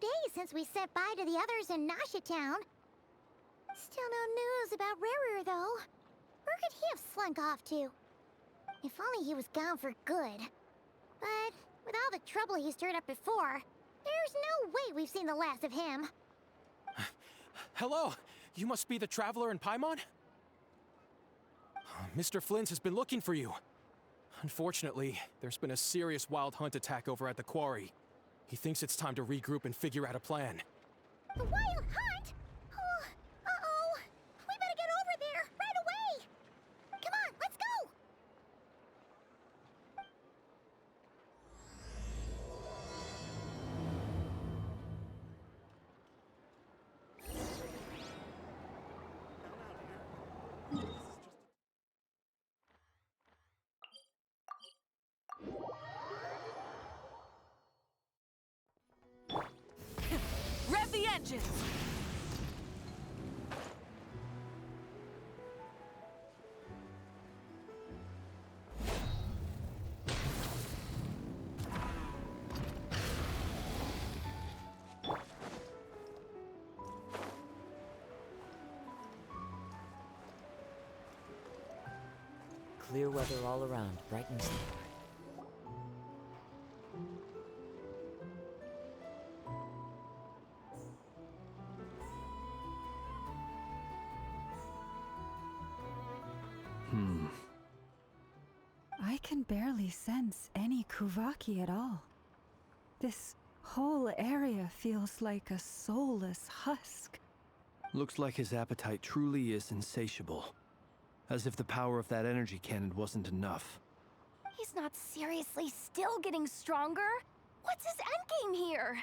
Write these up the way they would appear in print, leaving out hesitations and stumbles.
days since we said bye to the others in Nasha Town. Still no news about Rarer, though. Where could he have slunk off to? If only he was gone for good. But with all the trouble he stirred up before, there's no way we've seen the last of him. Hello! You must be the traveler in Paimon? Mr. Flint has been looking for you. Unfortunately, there's been a serious wild hunt attack over at the quarry. He thinks it's time to regroup and figure out a plan. The wild hunt? Oh, uh-oh. We better get over there, right away! Come on, let's go! Rev the engines! Clear weather all around, brightens the sky. I can barely sense any Kuvaki at all. This whole area feels like a soulless husk. Looks like his appetite truly is insatiable. As if the power of that energy cannon wasn't enough. He's not seriously still getting stronger? What's his endgame here?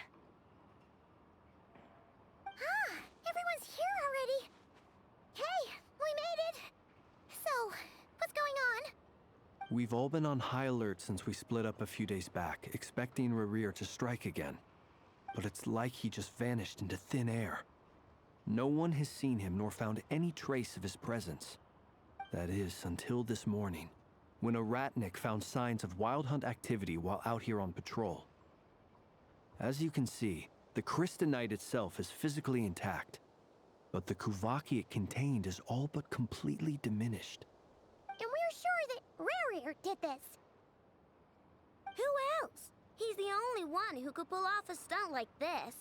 Ah, everyone's here already. Hey, we made it. So, what's going on? We've all been on high alert since we split up a few days back, expecting Rarir to strike again. But it's like he just vanished into thin air. No one has seen him nor found any trace of his presence. That is, until this morning, when a ratnik found signs of wild hunt activity while out here on patrol. As you can see, the Crystonite itself is physically intact, but the Kuvaki it contained is all but completely diminished. And we're sure that Rarir did this. Who else? He's the only one who could pull off a stunt like this.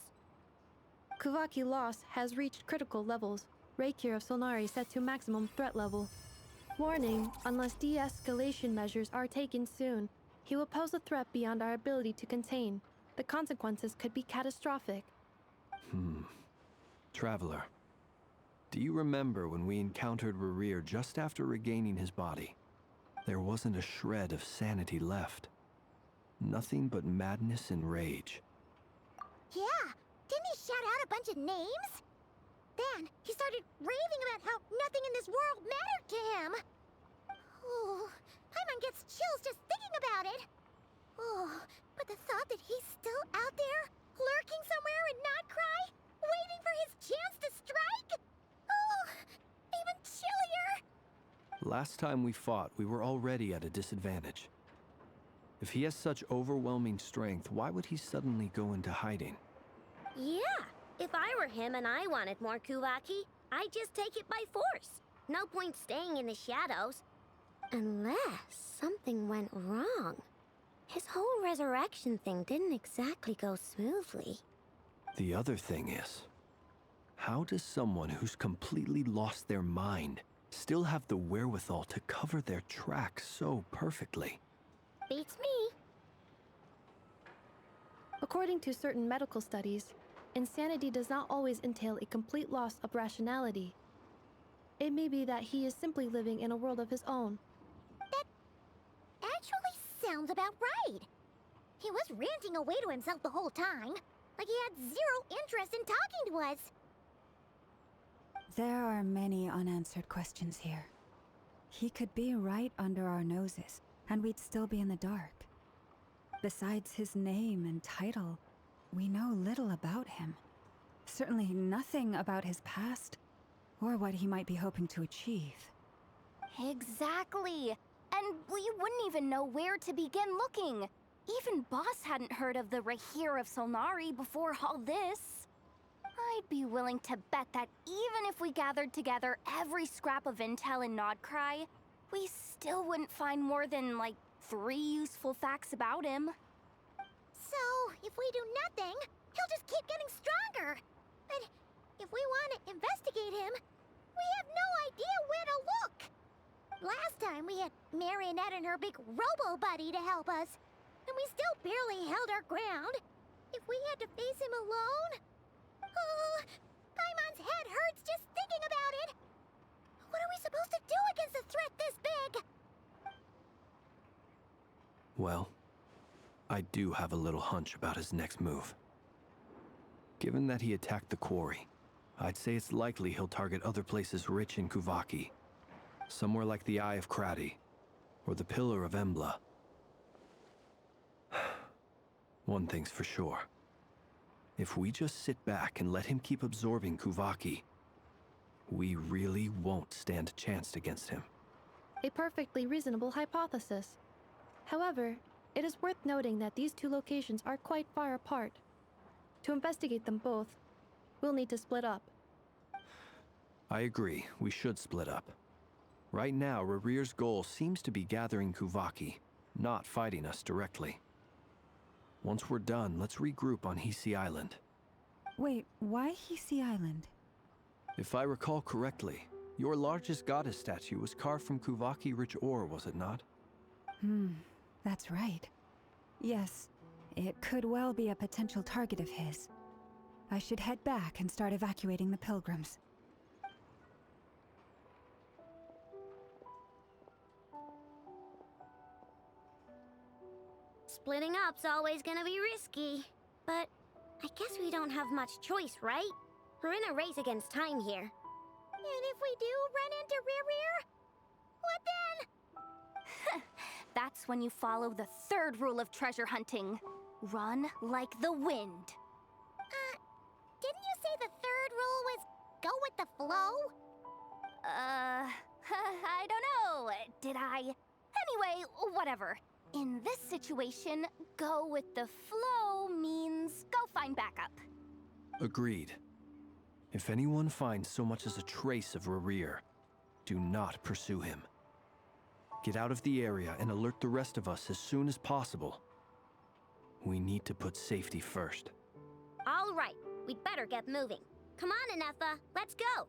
Kuvaki loss has reached critical levels. Reikir of Solnari set to maximum threat level. Warning, unless de-escalation measures are taken soon, he will pose a threat beyond our ability to contain. The consequences could be catastrophic. Traveler, do you remember when we encountered Rarir just after regaining his body? There wasn't a shred of sanity left. Nothing but madness and rage. Yeah, didn't he shout out a bunch of names? Then he started raving about how nothing in this world mattered to him. Oh, Paimon gets chills just thinking about it. Oh, but the thought that he's still out there, lurking somewhere in Nod-Krai, waiting for his chance to strike? Oh, even chillier. Last time we fought, we were already at a disadvantage. If he has such overwhelming strength, why would he suddenly go into hiding? Yeah, if I were him and I wanted more Kuvaki, I'd just take it by force. No point staying in the shadows. Unless something went wrong. His whole resurrection thing didn't exactly go smoothly. The other thing is, how does someone who's completely lost their mind still have the wherewithal to cover their tracks so perfectly? Beats me. According to certain medical studies, insanity does not always entail a complete loss of rationality. It may be that he is simply living in a world of his own. That actually sounds about right. He was ranting away to himself the whole time, like he had zero interest in talking to us. There are many unanswered questions here. He could be right under our noses, and we'd still be in the dark. Besides his name and title, we know little about him. Certainly nothing about his past, or what he might be hoping to achieve. Exactly. And we wouldn't even know where to begin looking. Even Boss hadn't heard of the Rahir of Solnari before all this. I'd be willing to bet that even if we gathered together every scrap of intel in Nod-Krai, we still wouldn't find more than, like, 3 useful facts about him. So, if we do nothing, he'll just keep getting stronger. But if we want to investigate him, we have no idea where to look. Last time we had Marionette and her big robo-buddy to help us, and we still barely held our ground. If we had to face him alone... Oh, Paimon's head hurts just thinking about it. What are we supposed to do against a threat this big? Well, I do have a little hunch about his next move. Given that he attacked the quarry, I'd say it's likely he'll target other places rich in Kuvaki. Somewhere like the Eye of Krati, or the Pillar of Embla. One thing's for sure. If we just sit back and let him keep absorbing Kuvaki, we really won't stand a chance against him. A perfectly reasonable hypothesis. However, it is worth noting that these 2 locations are quite far apart. To investigate them both, we'll need to split up. I agree, we should split up. Right now, Rarir's goal seems to be gathering Kuvaki, not fighting us directly. Once we're done, let's regroup on Hisi Island. Wait, why Hisi Island? If I recall correctly, your largest goddess statue was carved from Kuvaki-rich ore, was it not? That's right. Yes, it could well be a potential target of his. I should head back and start evacuating the pilgrims. Splitting up's always gonna be risky. But I guess we don't have much choice, right? We're in a race against time here. And if we do run into Rarir, what then? That's when you follow the 3rd rule of treasure hunting. Run like the wind. Didn't you say the 3rd rule was go with the flow? I don't know. Did I? Anyway, whatever. In this situation, go with the flow means go find backup. Agreed. If anyone finds so much as a trace of Rarir, do not pursue him. Get out of the area and alert the rest of us as soon as possible. We need to put safety first. All right, we'd better get moving. Come on, Anefa, let's go.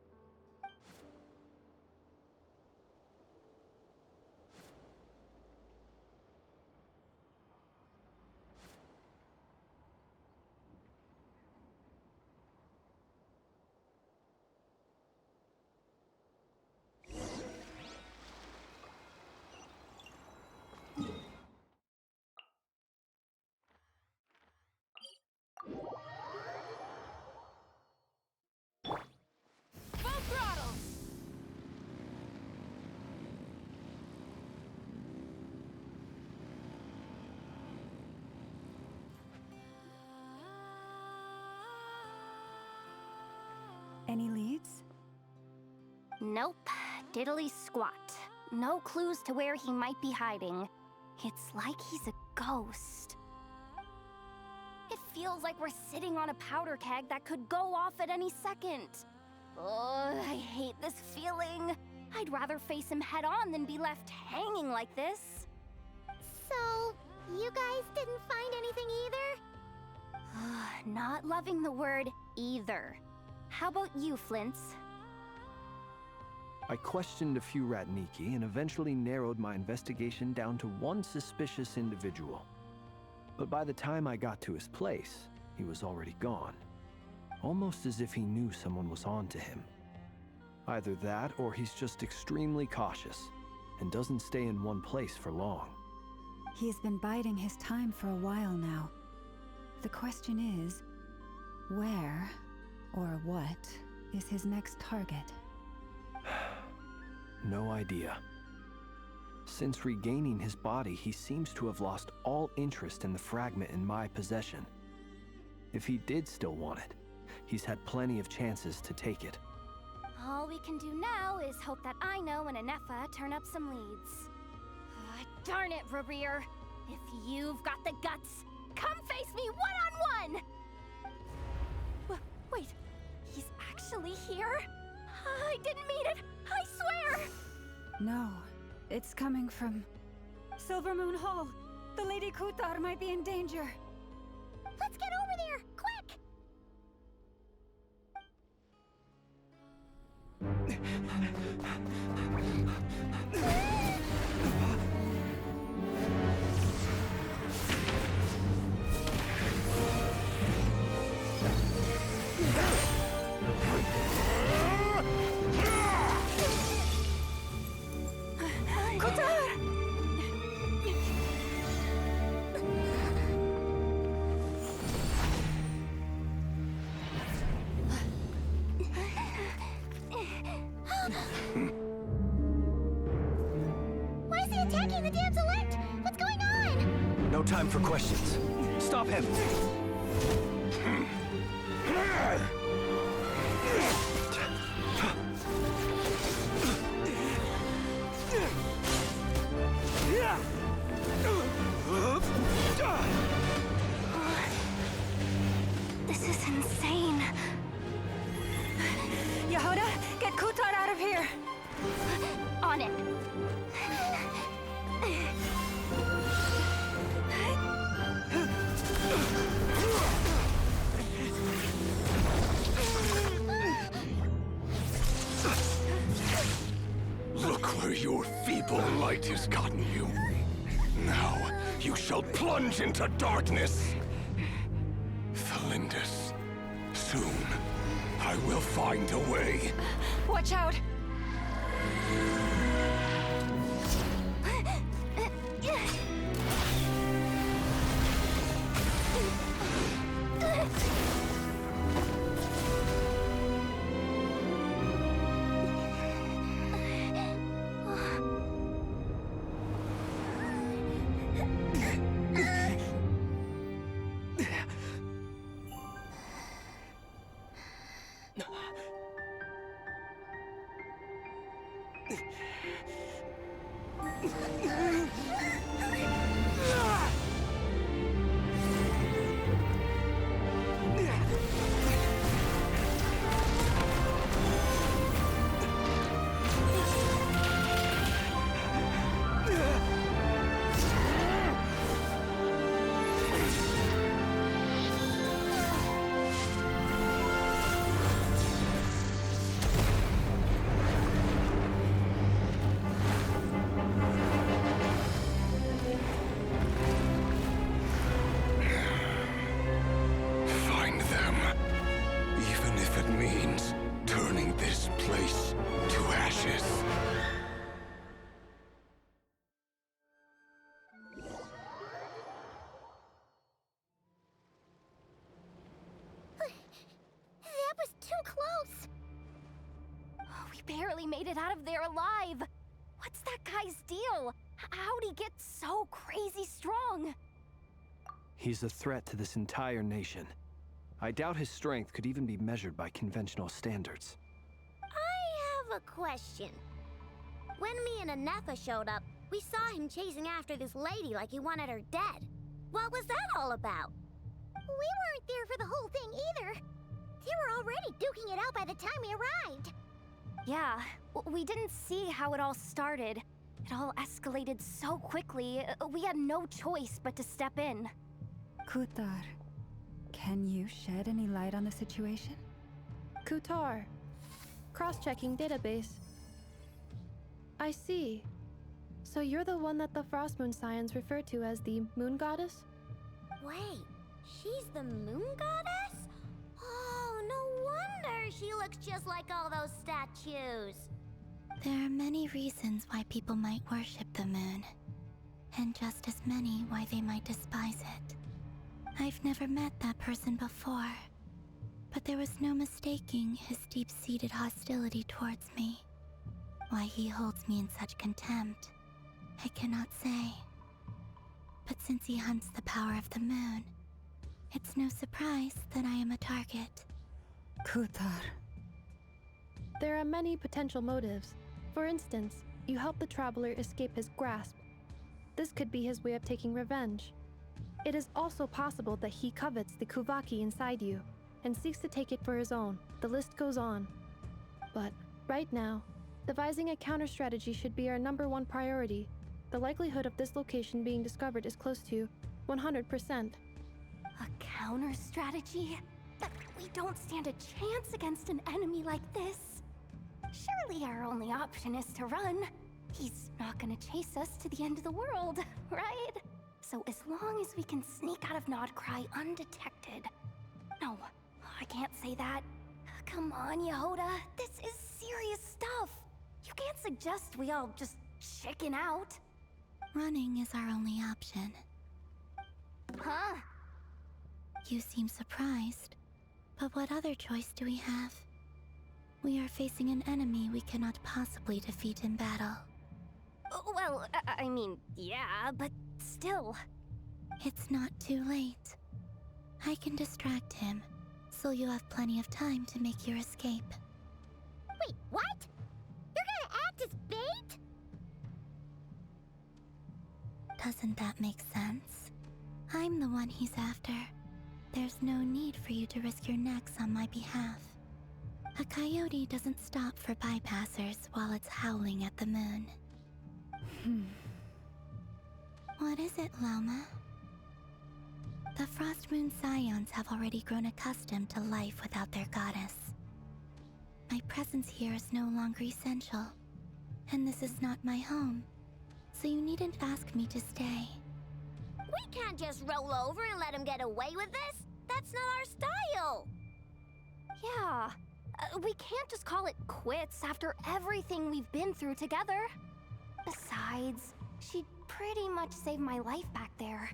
Any leads? Nope. Diddly squat. No clues to where he might be hiding. It's like he's a ghost. It feels like we're sitting on a powder keg that could go off at any second. Ugh, I hate this feeling. I'd rather face him head on than be left hanging like this. So, you guys didn't find anything either? Not loving the word either. How about you, Flintz? I questioned a few Ratniki and eventually narrowed my investigation down to one suspicious individual. But by the time I got to his place, he was already gone. Almost as if he knew someone was on to him. Either that, or he's just extremely cautious and doesn't stay in one place for long. He's been biding his time for a while now. The question is, where or what is his next target? No idea. Since regaining his body, he seems to have lost all interest in the fragment in my possession. If he did still want it, he's had plenty of chances to take it. All we can do now is hope that Aino and Anefa turn up some leads. Darn it, Rarir. If you've got the guts, come face me one-on-one! Wait, he's actually here? I didn't mean it, I swear! No, it's coming from Silver Moon Hall. The Lady Kutar might be in danger. Let's get over there, quick! Why is he attacking the damsel elect? What's going on? No time for questions. Stop him! This is insane. Yehuda, get Kutar out of here! On it. Look where your feeble light has gotten you. Now, you shall plunge into darkness. Felindus, soon, I will find a way. Watch out! Find them. Even if it means turning this place to ashes. That was too close! We barely made it out of there alive. What's that guy's deal? How'd he get so crazy strong? He's a threat to this entire nation. I doubt his strength could even be measured by conventional standards. I have a question. When me and Anefa showed up, we saw him chasing after this lady like he wanted her dead. What was that all about? We weren't there for the whole thing either. They were already duking it out by the time we arrived. Yeah, we didn't see how it all started. It all escalated so quickly, we had no choice but to step in. Kutar, can you shed any light on the situation? Kutar. Cross-checking database. I see. So you're the one that the Frost Moon Scions refer to as the Moon Goddess? Wait, she's the moon goddess? Oh, no wonder she looks just like all those statues. There are many reasons why people might worship the moon, and just as many why they might despise it. I've never met that person before, but there was no mistaking his deep-seated hostility towards me. Why he holds me in such contempt, I cannot say. But since he hunts the power of the moon, it's no surprise that I am a target. Kutar. There are many potential motives. For instance, you help the traveler escape his grasp. This could be his way of taking revenge. It is also possible that he covets the Kuvaki inside you and seeks to take it for his own. The list goes on. But right now, devising a counter strategy should be our #1 priority. The likelihood of this location being discovered is close to 100%. A counter strategy? But we don't stand a chance against an enemy like this. Surely our only option is to run. He's not gonna chase us to the end of the world, right? So as long as we can sneak out of Nod-Krai undetected. No, I can't say that. Come on, Yehoda. This is serious stuff. You can't suggest we all just chicken out. Running is our only option. Huh? You seem surprised. But what other choice do we have? We are facing an enemy we cannot possibly defeat in battle. Well, I mean, yeah, but still. It's not too late. I can distract him, so you have plenty of time to make your escape. Wait, what? You're gonna act as bait? Doesn't that make sense? I'm the one he's after. There's no need for you to risk your necks on my behalf. A coyote doesn't stop for bypassers while it's howling at the moon. What is it, Loma? The Frost Moon Scions have already grown accustomed to life without their goddess. My presence here is no longer essential, and this is not my home, so you needn't ask me to stay. We can't just roll over and let him get away with this. That's not our style. Yeah, we can't just call it quits after everything we've been through together. Besides, she'd pretty much saved my life back there.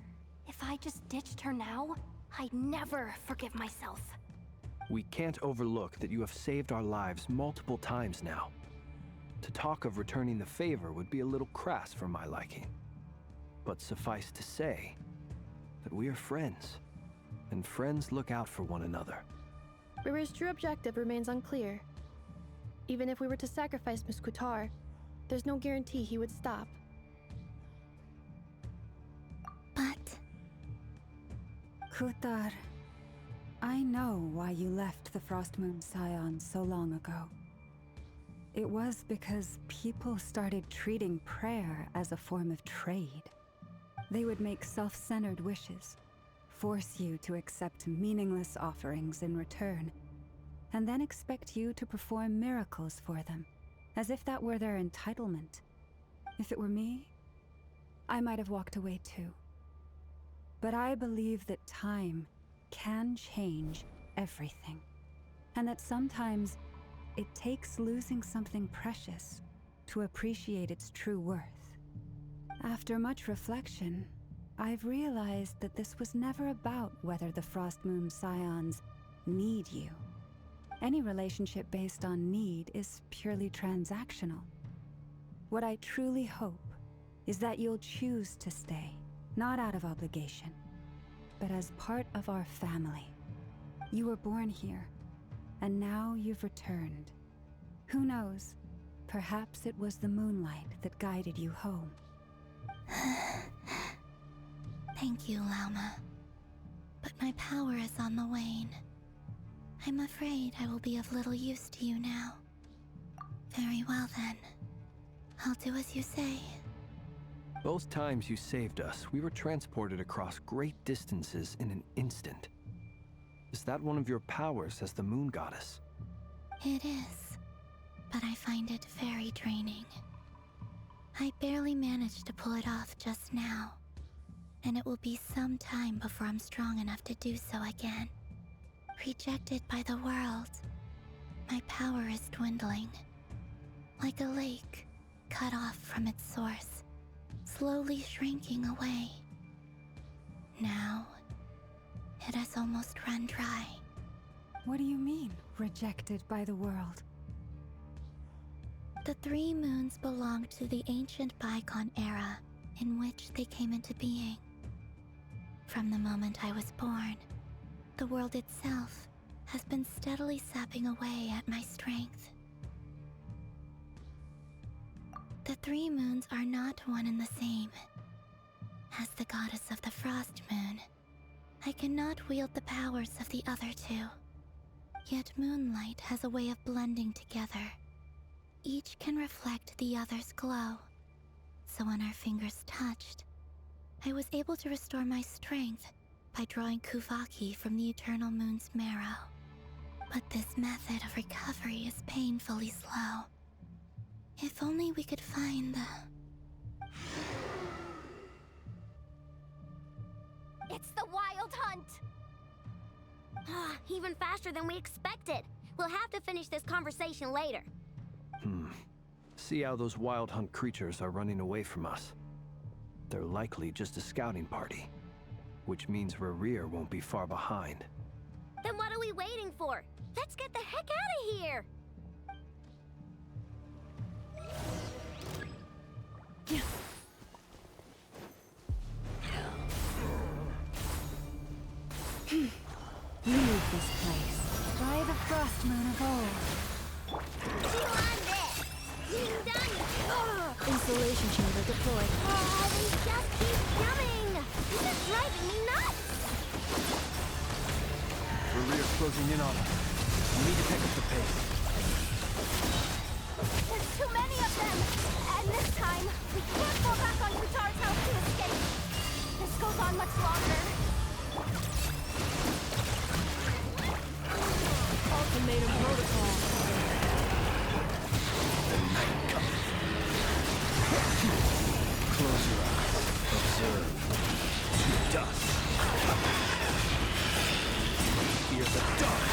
If I just ditched her now, I'd never forgive myself. We can't overlook that you have saved our lives multiple times now. To talk of returning the favor would be a little crass for my liking. But suffice to say that we are friends, and friends look out for one another. Rira's true objective remains unclear. Even if we were to sacrifice Miss Kutar, there's no guarantee he would stop. But Kutar, I know why you left the Frost Moon Scions so long ago. It was because people started treating prayer as a form of trade. They would make self-centered wishes, force you to accept meaningless offerings in return, and then expect you to perform miracles for them, as if that were their entitlement. If it were me, I might have walked away too. But I believe that time can change everything, and that sometimes it takes losing something precious to appreciate its true worth. After much reflection, I've realized that this was never about whether the Frost Moon Scions need you. Any relationship based on need is purely transactional. What I truly hope is that you'll choose to stay, not out of obligation, but as part of our family. You were born here, and now you've returned. Who knows? Perhaps it was the moonlight that guided you home. thank you, Lauma. But my power is on the wane. I'm afraid I will be of little use to you now. Very well then. I'll do as you say. Both times you saved us, we were transported across great distances in an instant. Is that one of your powers as the Moon Goddess? It is, but I find it very draining. I barely managed to pull it off just now, and it will be some time before I'm strong enough to do so again. Rejected by the world, my power is dwindling. Like a lake cut off from its source, slowly shrinking away. Now, it has almost run dry. What do you mean, rejected by the world? The 3 moons belonged to the ancient bygone era in which they came into being. From the moment I was born, the world itself has been steadily sapping away at my strength. The 3 moons are not one and the same. As the goddess of the Frost Moon, I cannot wield the powers of the other two. Yet moonlight has a way of blending together. Each can reflect the other's glow. So when our fingers touched, I was able to restore my strength by drawing Kuvaki from the Eternal Moon's marrow. But this method of recovery is painfully slow. If only we could find the... It's the Wild Hunt! Even faster than we expected. We'll have to finish this conversation later. See how those Wild Hunt creatures are running away from us. They're likely just a scouting party, which means Rerir won't be far behind. Then what are we waiting for? Let's get the heck out of here! Leave this place. By the Frost Moon of old. Installation chamber deployed. Oh, they just keep coming! This is driving me nuts! Rerir's closing in on us. We need to pick up the pace. There's too many of them! And this time, we can't fall back on Kutar's house to escape! This goes on much longer. Ultimatum protocol. The night comes. Close your eyes. Observe. To dust. Fear the dark.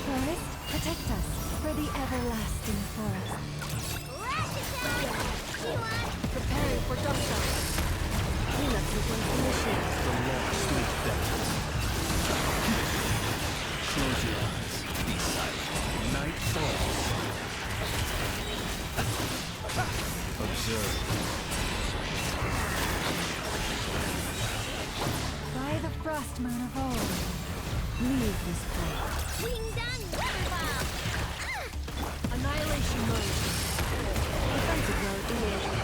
Forest, protect us for the everlasting forest. Preparing for dust up. Cleanup sequence initiated. The long sleep deaths. Close your eyes. Be silent. Night falls. Observe. By the Frost Moon of old. Leave this place. Wing down weather bomb! Annihilation mode. Defensive mode engaged.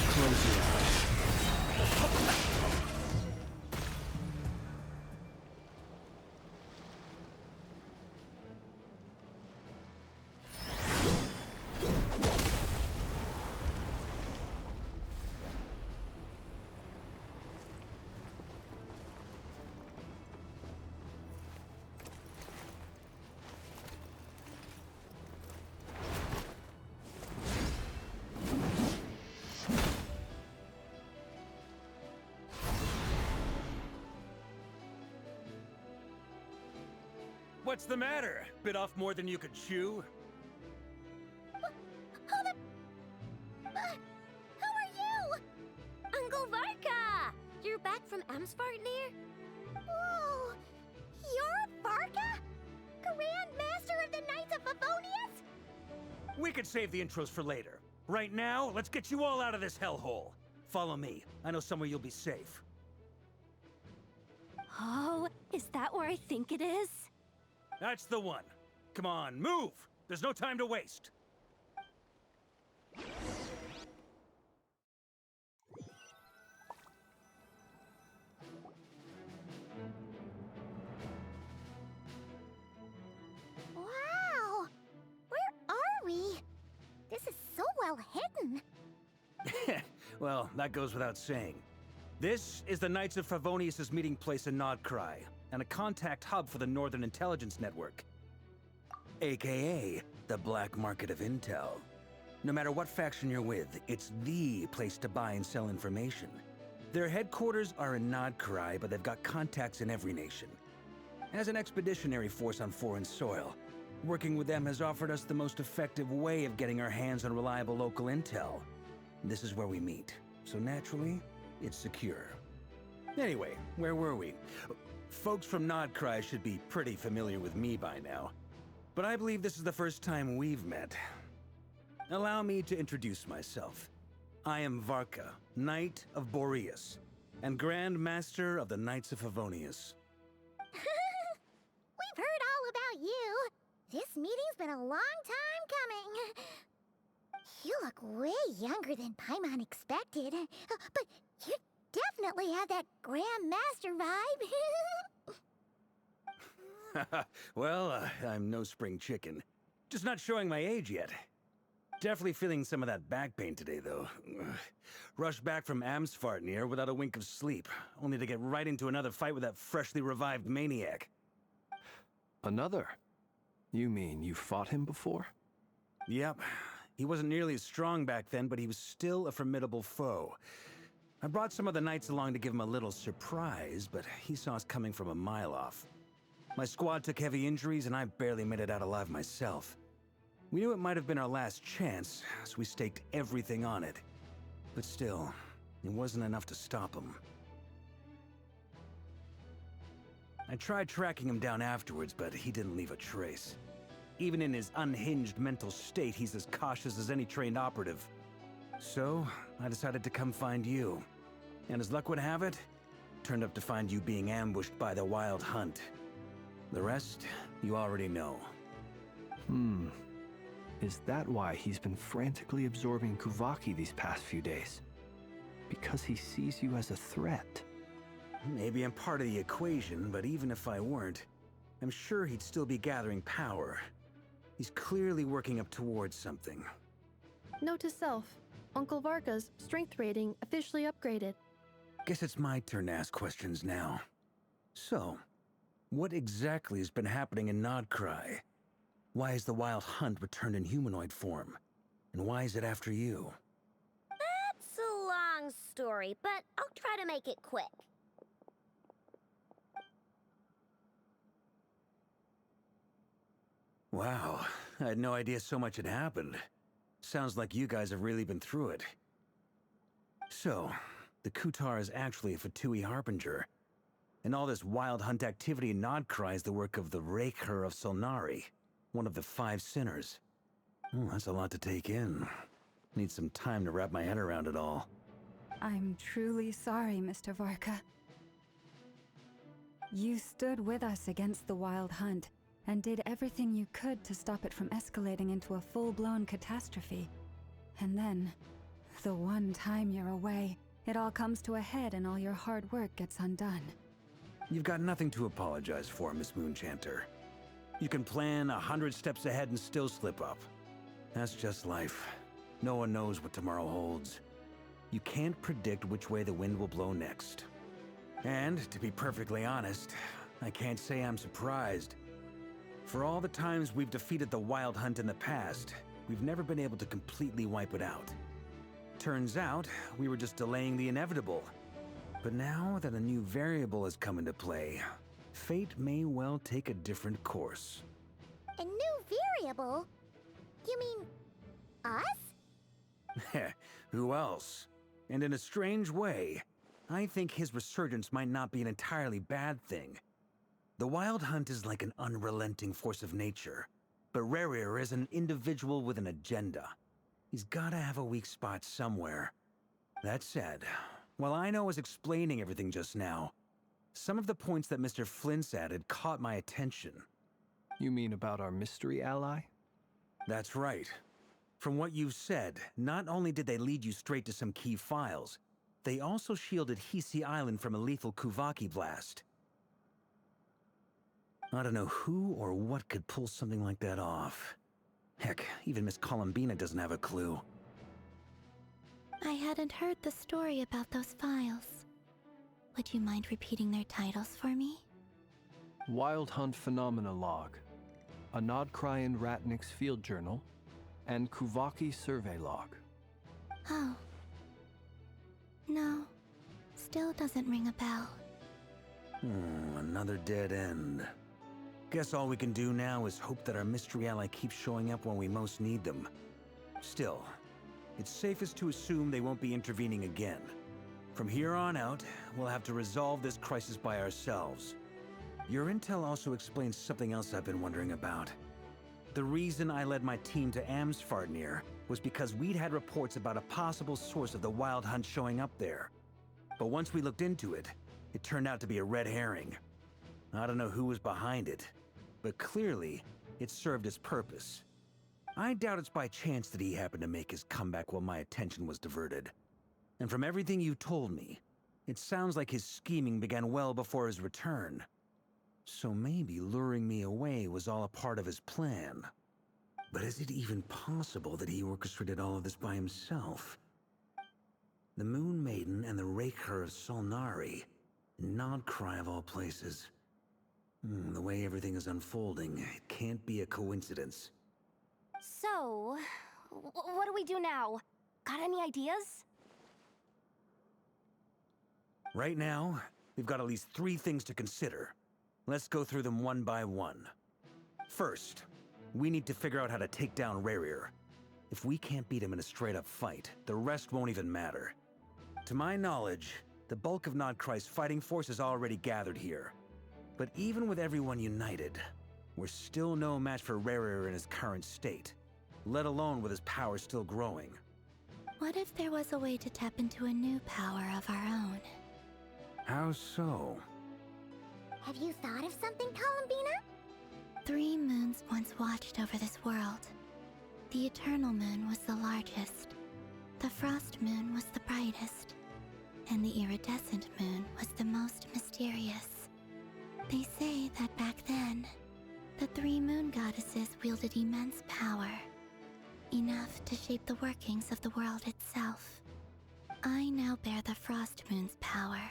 Close your eyes. What's the matter? Bit off more than you could chew? Who are you? Uncle Varka! You're back from Amsvartnir? Whoa! You're Varka? Grand Master of the Knights of Favonius? We could save the intros for later. Right now, let's get you all out of this hellhole. Follow me. I know somewhere you'll be safe. Oh, is that where I think it is? That's the one. Come on, move! There's no time to waste. Wow! Where are we? This is so well hidden. Well, that goes without saying. This is the Knights of Favonius' meeting place in Nod-Krai, and a contact hub for the Northern Intelligence Network. AKA, the black market of intel. No matter what faction you're with, it's the place to buy and sell information. Their headquarters are in Nod-Krai, but they've got contacts in every nation. As an expeditionary force on foreign soil, working with them has offered us the most effective way of getting our hands on reliable local intel. This is where we meet, so naturally, it's secure. Anyway, where were we? Folks from Nod-Krai should be pretty familiar with me by now. But I believe this is the first time we've met. Allow me to introduce myself. I am Varka, Knight of Boreas, and Grand Master of the Knights of Favonius. We've heard all about you. This meeting's been a long time coming. You look way younger than Paimon expected. But you definitely have that Grand Master vibe. Well, I'm no spring chicken. Just not showing my age yet. Definitely feeling some of that back pain today, though. Rushed back from Amsfartnir without a wink of sleep, only to get right into another fight with that freshly revived maniac. Another? You mean you fought him before? Yep. He wasn't nearly as strong back then, but he was still a formidable foe. I brought some of the knights along to give him a little surprise, but he saw us coming from a mile off. My squad took heavy injuries, and I barely made it out alive myself. We knew it might have been our last chance, so we staked everything on it. But still, it wasn't enough to stop him. I tried tracking him down afterwards, but he didn't leave a trace. Even in his unhinged mental state, he's as cautious as any trained operative. So, I decided to come find you. And as luck would have it, turned up to find you being ambushed by the Wild Hunt. The rest, you already know. Is that why he's been frantically absorbing Kuvaki these past few days? Because he sees you as a threat? Maybe I'm part of the equation, but even if I weren't, I'm sure he'd still be gathering power. He's clearly working up towards something. Note to self, Uncle Varka's strength rating officially upgraded. Guess it's my turn to ask questions now. So, what exactly has been happening in Nod-Krai? Why is the Wild Hunt returned in humanoid form? And why is it after you? That's a long story, but I'll try to make it quick. Wow, I had no idea so much had happened. Sounds like you guys have really been through it. So, the Kutar is actually a Fatui Harbinger. And all this Wild Hunt activity in Nod-Krai is the work of the Raker of Solnari, one of the 5 sinners. Oh, that's a lot to take in. Need some time to wrap my head around it all. I'm truly sorry, Mr. Varka. You stood with us against the Wild Hunt, and did everything you could to stop it from escalating into a full-blown catastrophe. And then, the one time you're away, it all comes to a head and all your hard work gets undone. You've got nothing to apologize for, Miss Moonchanter. You can plan 100 steps ahead and still slip up. That's just life. No one knows what tomorrow holds. You can't predict which way the wind will blow next. And, to be perfectly honest, I can't say I'm surprised. For all the times we've defeated the Wild Hunt in the past, we've never been able to completely wipe it out. Turns out, we were just delaying the inevitable. But now that a new variable has come into play, fate may well take a different course. A new variable? You mean us? Who else? And in a strange way, I think his resurgence might not be an entirely bad thing. The Wild Hunt is like an unrelenting force of nature, but Rerir is an individual with an agenda. He's gotta have a weak spot somewhere. That said, while I was explaining everything just now, some of the points that Mr. Flint's added caught my attention. You mean about our mystery ally? That's right. From what you've said, not only did they lead you straight to some key files, they also shielded Hisi Island from a lethal Kuvaki blast. I don't know who or what could pull something like that off. Heck, even Miss Columbina doesn't have a clue. I hadn't heard the story about those files. Would you mind repeating their titles for me? Wild Hunt Phenomena Log, a Nod-Krai and Ratnik's Field Journal, and Kuvaki Survey Log. Oh. No. Still doesn't ring a bell. Another dead end. Guess all we can do now is hope that our mystery ally keeps showing up when we most need them. Still, it's safest to assume they won't be intervening again. From here on out, we'll have to resolve this crisis by ourselves. Your intel also explains something else I've been wondering about. The reason I led my team to Amsfartnir was because we'd had reports about a possible source of the Wild Hunt showing up there. But once we looked into it, it turned out to be a red herring. I don't know who was behind it, but clearly, it served its purpose. I doubt it's by chance that he happened to make his comeback while my attention was diverted. And from everything you told me, it sounds like his scheming began well before his return. So maybe luring me away was all a part of his plan. But is it even possible that he orchestrated all of this by himself? The Moon Maiden and the Raker of Solnari, Nod-Krai of all places. The way everything is unfolding, it can't be a coincidence. So, what do we do now? Got any ideas? Right now, we've got at least 3 things to consider. Let's go through them one by one. First, we need to figure out how to take down Rarier. If we can't beat him in a straight-up fight, the rest won't even matter. To my knowledge, the bulk of Nod-Krai's fighting force is already gathered here. But even with everyone united, we're still no match for Rarier in his current state, let alone with his power still growing. What if there was a way to tap into a new power of our own? How so? Have you thought of something, Columbina? 3 moons once watched over this world. The Eternal Moon was the largest. The Frost Moon was the brightest. And the Iridescent Moon was the most mysterious. They say that back then, the 3 moon goddesses wielded immense power. Enough to shape the workings of the world itself. I now bear the Frost Moon's power,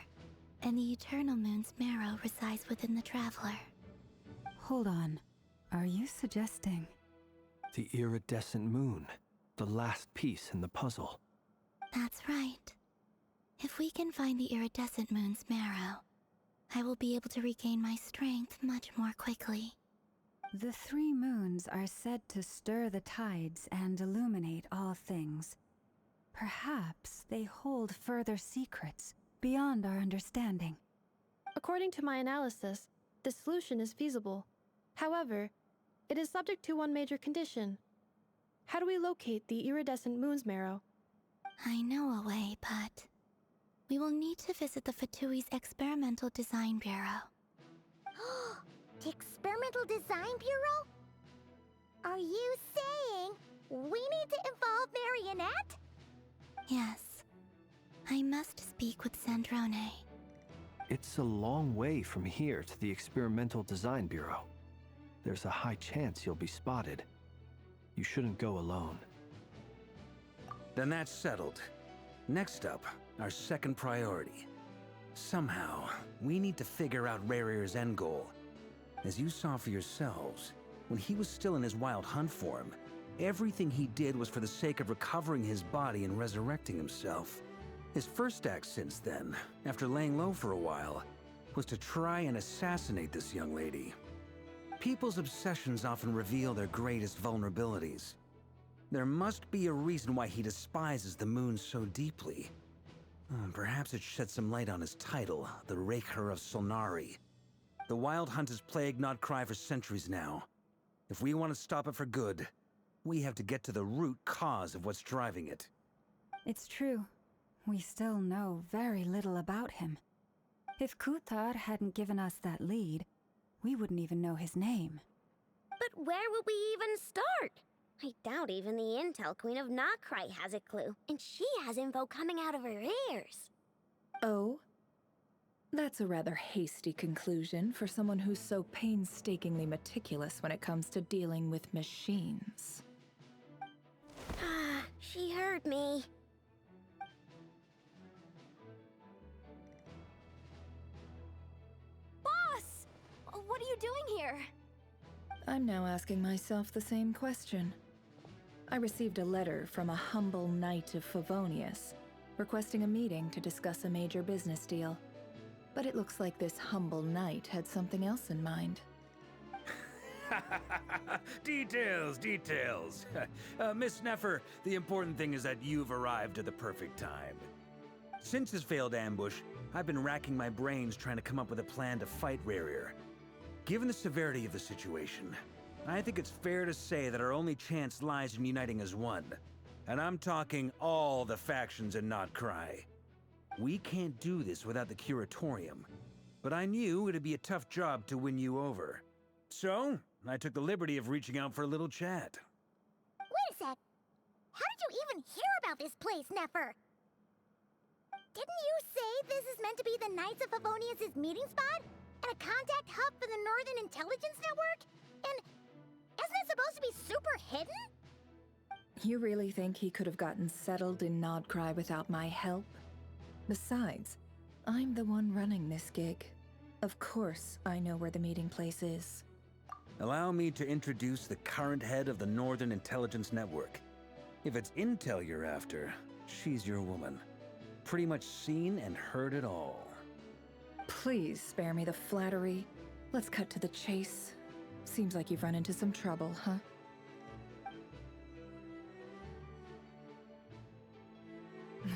and the Eternal Moon's marrow resides within the Traveler. Hold on. Are you suggesting... The iridescent moon. The last piece in the puzzle. That's right. If we can find the Iridescent Moon's marrow, I will be able to regain my strength much more quickly. The 3 moons are said to stir the tides and illuminate all things. Perhaps they hold further secrets beyond our understanding. According to my analysis, this solution is feasible. However, it is subject to one major condition. How do we locate the Iridescent Moon's marrow? I know a way, but... we will need to visit the Fatui's Experimental Design Bureau. The Experimental Design Bureau? Are you saying we need to involve Marionette? Yes. I must speak with Sandrone. It's a long way from here to the Experimental Design Bureau. There's a high chance you'll be spotted. You shouldn't go alone. Then that's settled. Next up, our second priority. Somehow, we need to figure out Rarier's end goal. As you saw for yourselves, when he was still in his wild hunt form, everything he did was for the sake of recovering his body and resurrecting himself. His first act since then, after laying low for a while, was to try and assassinate this young lady. People's obsessions often reveal their greatest vulnerabilities. There must be a reason why he despises the moon so deeply. Perhaps it sheds some light on his title, the Raker of Solnari. The Wild Hunt has plagued Nod-Krai for centuries now. If we want to stop it for good, we have to get to the root cause of what's driving it. It's true. We still know very little about him. If Kuthar hadn't given us that lead, we wouldn't even know his name. But where would we even start? I doubt even the Intel Queen of Nod-Krai has a clue, and she has info coming out of her ears. Oh? That's a rather hasty conclusion for someone who's so painstakingly meticulous when it comes to dealing with machines. Ah, she heard me. Boss! What are you doing here? I'm now asking myself the same question. I received a letter from a humble knight of Favonius, requesting a meeting to discuss a major business deal. But it looks like this humble knight had something else in mind. Details. Miss Neffer, the important thing is that you've arrived at the perfect time. Since his failed ambush, I've been racking my brains trying to come up with a plan to fight Rarier. Given the severity of the situation, I think it's fair to say that our only chance lies in uniting as one. And I'm talking all the factions in Nod-Krai. We can't do this without the Curatorium, but I knew it'd be a tough job to win you over. So, I took the liberty of reaching out for a little chat. Wait a sec. How did you even hear about this place, Nefer? Didn't you say this is meant to be the Knights of Favonius' meeting spot? And a contact hub for the Northern Intelligence Network? And isn't it supposed to be super hidden? You really think he could have gotten settled in Nod-Krai without my help? Besides, I'm the one running this gig. Of course I know where the meeting place is. Allow me to introduce the current head of the Northern Intelligence Network. If it's intel you're after, she's your woman. Pretty much seen and heard it all. Please spare me the flattery. Let's cut to the chase. Seems like you've run into some trouble, huh?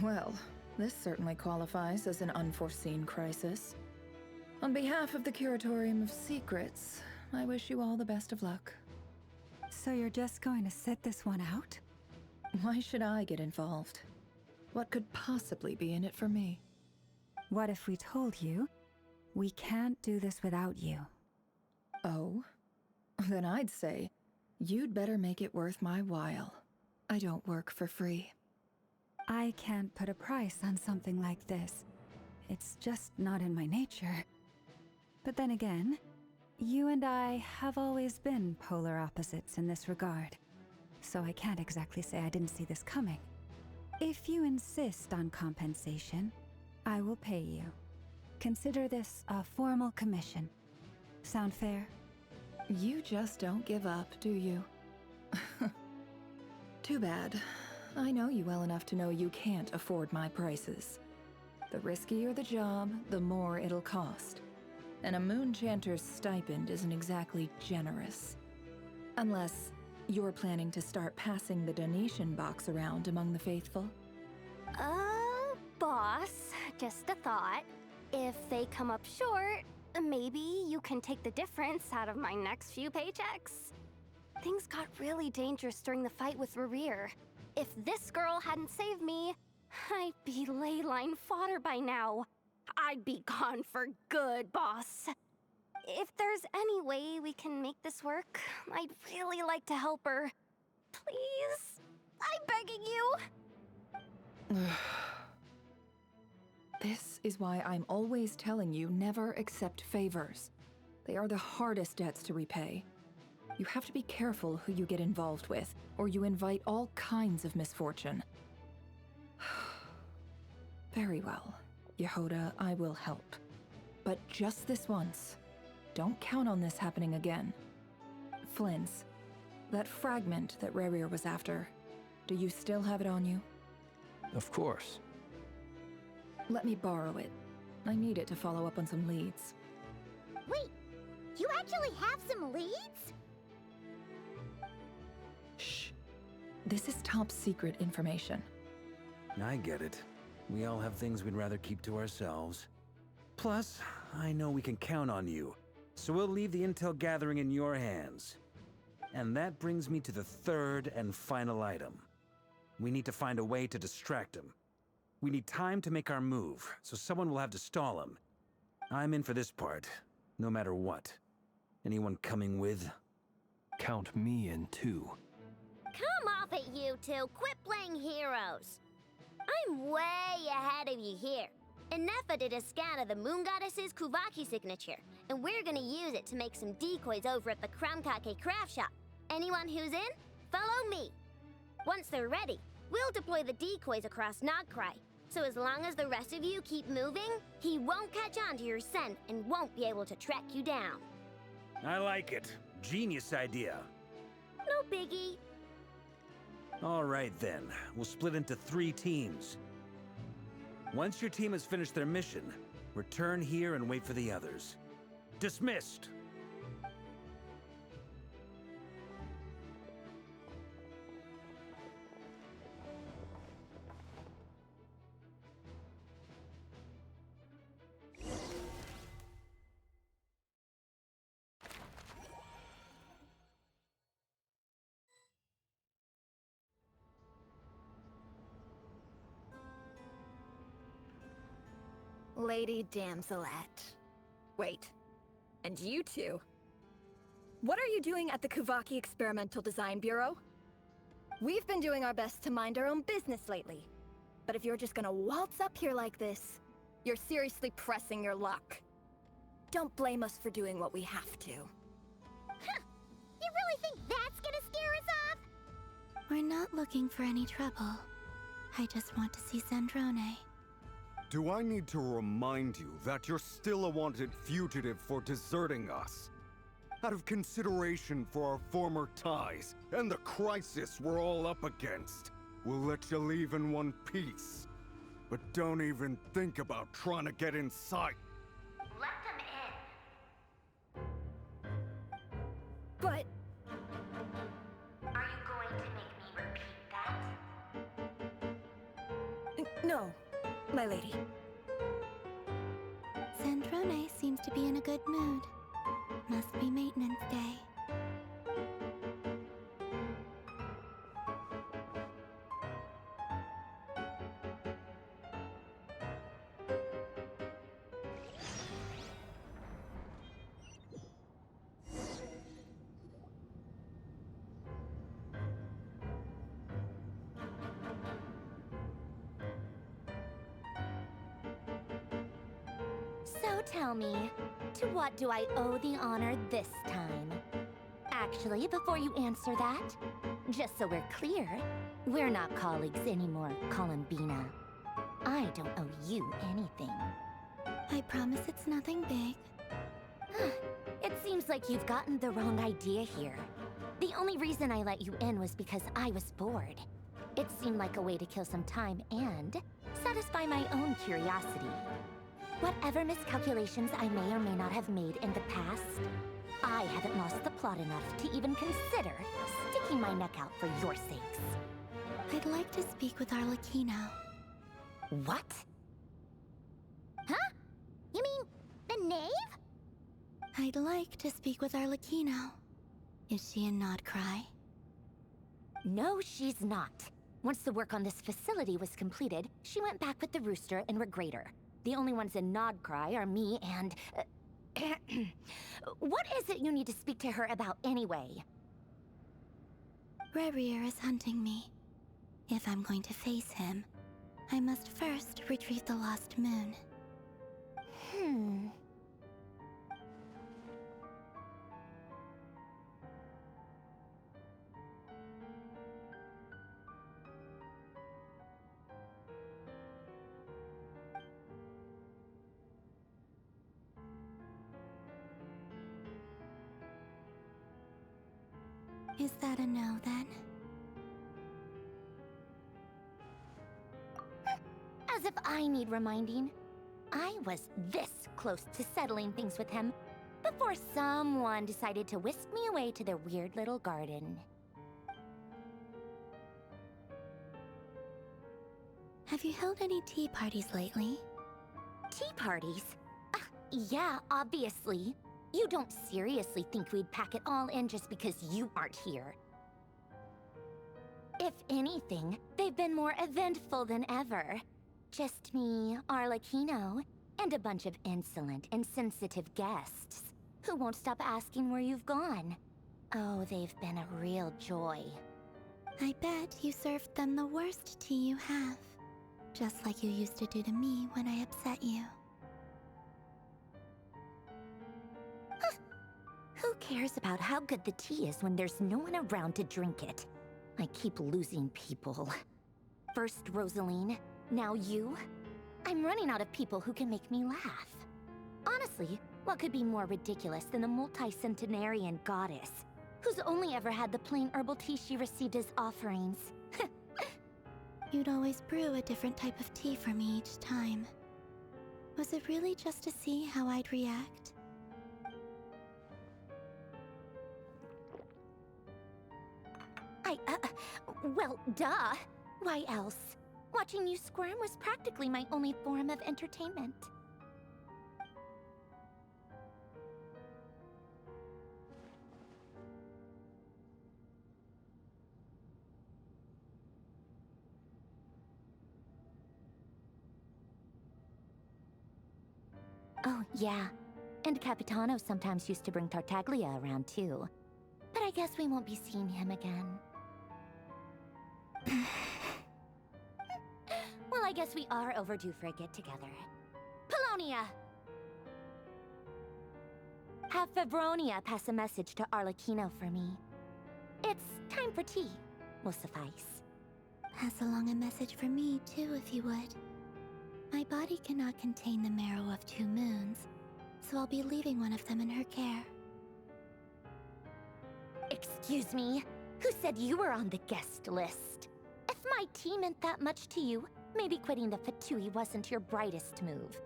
Well, this certainly qualifies as an unforeseen crisis. On behalf of the Curatorium of Secrets, I wish you all the best of luck. So you're just going to sit this one out? Why should I get involved? What could possibly be in it for me? What if we told you we can't do this without you? Oh? Then I'd say, you'd better make it worth my while. I don't work for free. I can't put a price on something like this. It's just not in my nature. But then again, you and I have always been polar opposites in this regard. So I can't exactly say I didn't see this coming. If you insist on compensation, I will pay you. Consider this a formal commission. Sound fair? You just don't give up, do you? Too bad. I know you well enough to know you can't afford my prices. The riskier the job, the more it'll cost. And a Moonchanter's stipend isn't exactly generous. Unless you're planning to start passing the donation box around among the faithful. Boss, just a thought. If they come up short, maybe you can take the difference out of my next few paychecks. Things got really dangerous during the fight with Rerir. If this girl hadn't saved me, I'd be ley line fodder by now. I'd be gone for good, boss. If there's any way we can make this work, I'd really like to help her. Please, I'm begging you. This is why I'm always telling you never accept favors. They are the hardest debts to repay. You have to be careful who you get involved with, or you invite all kinds of misfortune. Very well, Yehoda, I will help. But just this once. Don't count on this happening again. Flynn's, that fragment that Rerir was after, do you still have it on you? Of course. Let me borrow it. I need it to follow up on some leads. Wait, you actually have some leads? Shh. This is top secret information. I get it. We all have things we'd rather keep to ourselves. Plus, I know we can count on you, so we'll leave the intel gathering in your hands. And that brings me to the third and final item. We need to find a way to distract him. We need time to make our move, so someone will have to stall him. I'm in for this part, no matter what. Anyone coming with? Count me in too. Come off it, you two. Quit playing heroes. I'm way ahead of you here. Nefa did a scan of the Moon Goddess's Kuvaki signature, and we're gonna use it to make some decoys over at the Kramkake craft shop. Anyone who's in, follow me. Once they're ready, we'll deploy the decoys across Nod-Krai. So as long as the rest of you keep moving, he won't catch on to your scent and won't be able to track you down. I like it. Genius idea. No biggie. All right then, we'll split into 3 teams. Once your team has finished their mission, return here and wait for the others. Dismissed! Lady Damselette. Wait, and you two? What are you doing at the Kuvaki Experimental Design Bureau? We've been doing our best to mind our own business lately. But if you're just gonna waltz up here like this, you're seriously pressing your luck. Don't blame us for doing what we have to. Huh. You really think that's gonna scare us off? We're not looking for any trouble. I just want to see Zandrone. Do I need to remind you that you're still a wanted fugitive for deserting us? Out of consideration for our former ties and the crisis we're all up against, we'll let you leave in one piece. But don't even think about trying to get inside. Let them in. But... Are you going to make me repeat that? no, my lady. Zandrone seems to be in a good mood. Must be maintenance day. So tell me, to what do I owe the honor this time? Actually, before you answer that, just so we're clear, we're not colleagues anymore, Columbina. I don't owe you anything. I promise it's nothing big. It seems like you've gotten the wrong idea here. The only reason I let you in was because I was bored. It seemed like a way to kill some time and satisfy my own curiosity. Whatever miscalculations I may or may not have made in the past, I haven't lost the plot enough to even consider sticking my neck out for your sakes. I'd like to speak with Arlecchino. What? Huh? You mean the knave? I'd like to speak with Arlecchino. Is she in Nod-Krai? No, she's not. Once the work on this facility was completed, she went back with the Rooster and Regrator. The only ones in Nod-Krai are me and... What is it you need to speak to her about anyway? Rerir is hunting me. If I'm going to face him, I must first retrieve the lost moon. Is that a no, then? As if I need reminding. I was this close to settling things with him before someone decided to whisk me away to their weird little garden. Have you held any tea parties lately? Tea parties? Yeah, obviously. You don't seriously think we'd pack it all in just because you aren't here. If anything, they've been more eventful than ever. Just me, Arlecchino, and a bunch of insolent, insensitive guests who won't stop asking where you've gone. Oh, they've been a real joy. I bet you served them the worst tea you have. Just like you used to do to me when I upset you. Who cares about how good the tea is when there's no one around to drink it? I keep losing people. First Rosaline, now you. I'm running out of people who can make me laugh. Honestly, what could be more ridiculous than a multi-centenarian goddess who's only ever had the plain herbal tea she received as offerings? You'd always brew a different type of tea for me each time. Was it really just to see how I'd react? Well, duh. Why else? Watching you squirm was practically my only form of entertainment. Oh, yeah. And Capitano sometimes used to bring Tartaglia around too. But I guess we won't be seeing him again. Well, I guess we are overdue for a get-together. Polonia! Have Favronia pass a message to Arlecchino for me. It's time for tea. Will suffice. Pass along a message for me, too, if you would. My body cannot contain the marrow of 2 moons, so I'll be leaving one of them in her care. Excuse me? Who said you were on the guest list? If my tea meant that much to you, maybe quitting the Fatui wasn't your brightest move.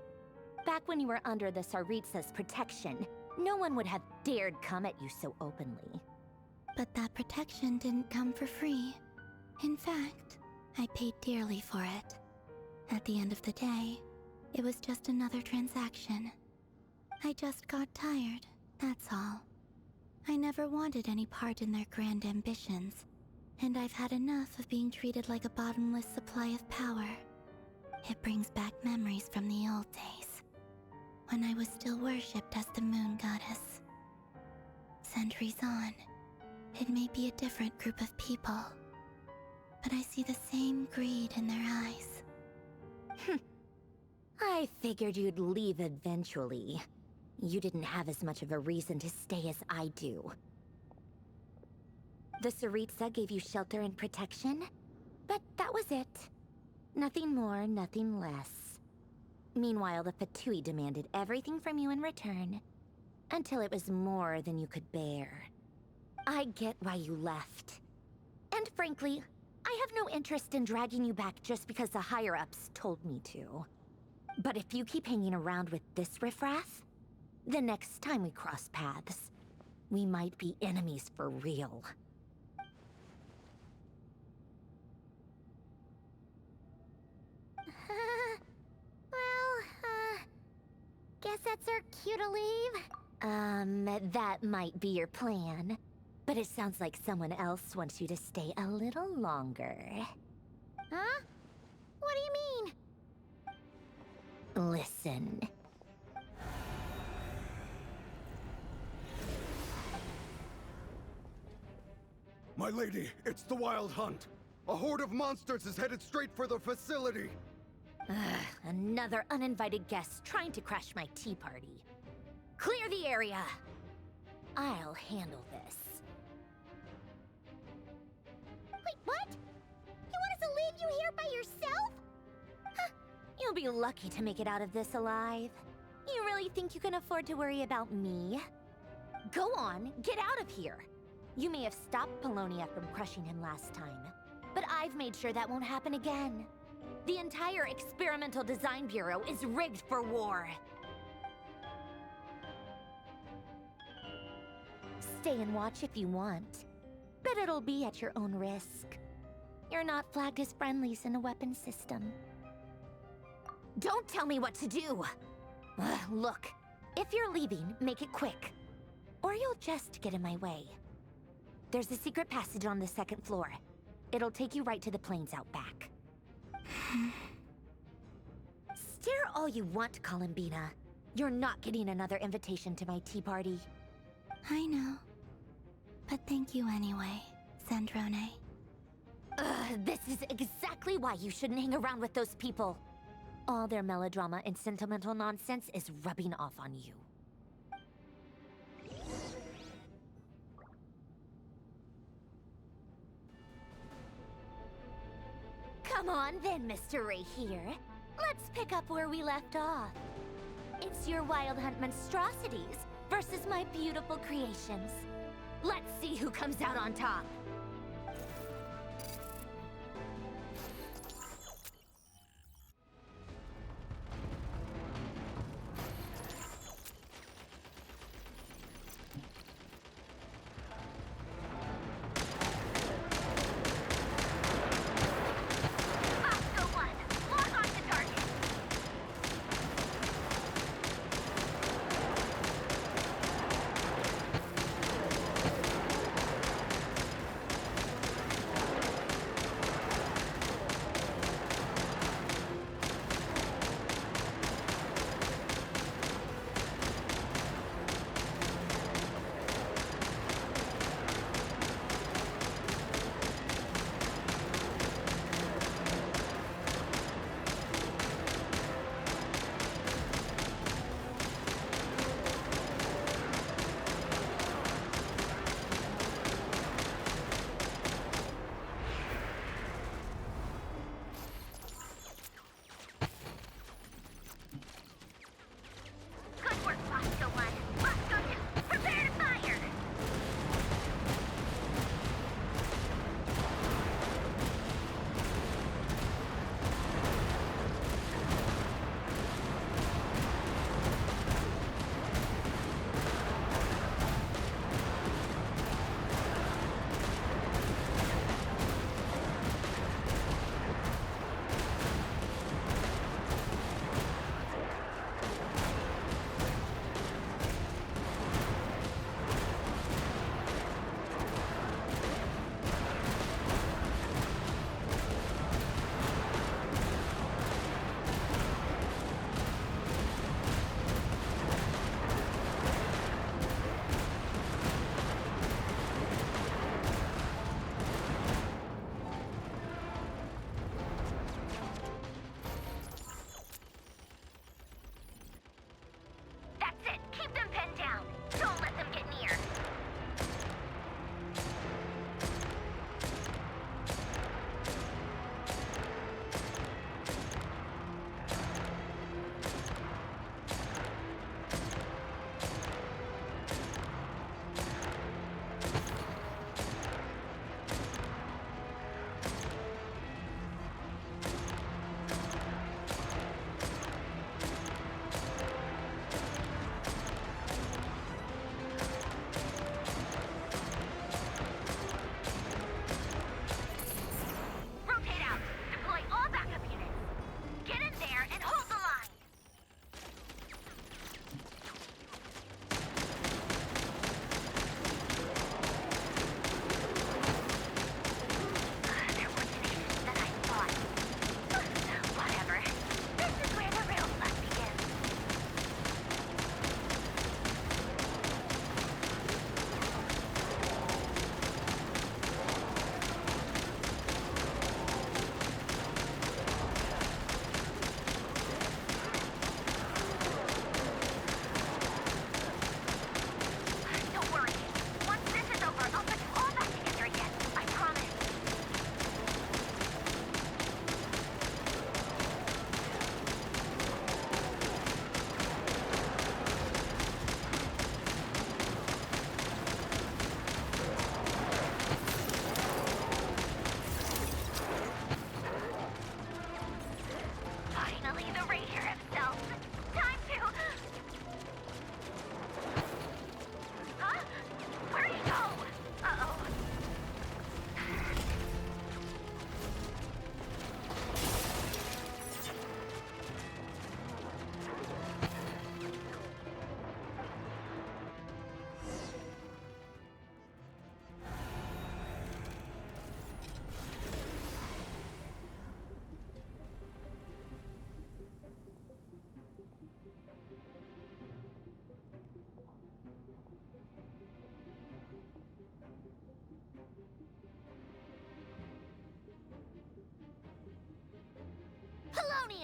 Back when you were under the Tsaritsa's protection, no one would have dared come at you so openly. But that protection didn't come for free. In fact, I paid dearly for it. At the end of the day, it was just another transaction. I just got tired, that's all. I never wanted any part in their grand ambitions, and I've had enough of being treated like a bottomless supply of power. It brings back memories from the old days, when I was still worshipped as the moon goddess. Centuries on, it may be a different group of people, but I see the same greed in their eyes. I figured you'd leave eventually. You didn't have as much of a reason to stay as I do. The Tsaritsa gave you shelter and protection, but that was it. Nothing more, nothing less. Meanwhile, the Fatui demanded everything from you in return, until it was more than you could bear. I get why you left. And frankly, I have no interest in dragging you back just because the higher-ups told me to. But if you keep hanging around with this riffraff, the next time we cross paths, we might be enemies for real. Guess that's our cue to leave? That might be your plan. But it sounds like someone else wants you to stay a little longer. Huh? What do you mean? Listen. My lady, it's the Wild Hunt. A horde of monsters is headed straight for the facility. Another uninvited guest trying to crash my tea party. Clear the area. I'll handle this. Wait, what? You want us to leave you here by yourself? Huh. You'll be lucky to make it out of this alive. You really think you can afford to worry about me? Go on, get out of here. You may have stopped Polonia from crushing him last time, but I've made sure that won't happen again. The entire Experimental Design Bureau is rigged for war. Stay and watch if you want, but it'll be at your own risk. You're not flagged as friendlies in a weapons system. Don't tell me what to do! Look, if you're leaving, make it quick, or you'll just get in my way. There's a secret passage on the 2nd floor. It'll take you right to the plains out back. Stare all you want, Columbina. You're not getting another invitation to my tea party. I know. But thank you anyway, Sandrone. This is exactly why you shouldn't hang around with those people. All their melodrama and sentimental nonsense is rubbing off on you. Come on then, Mr. Ray here. Let's pick up where we left off. It's your Wild Hunt monstrosities versus my beautiful creations. Let's see who comes out on top.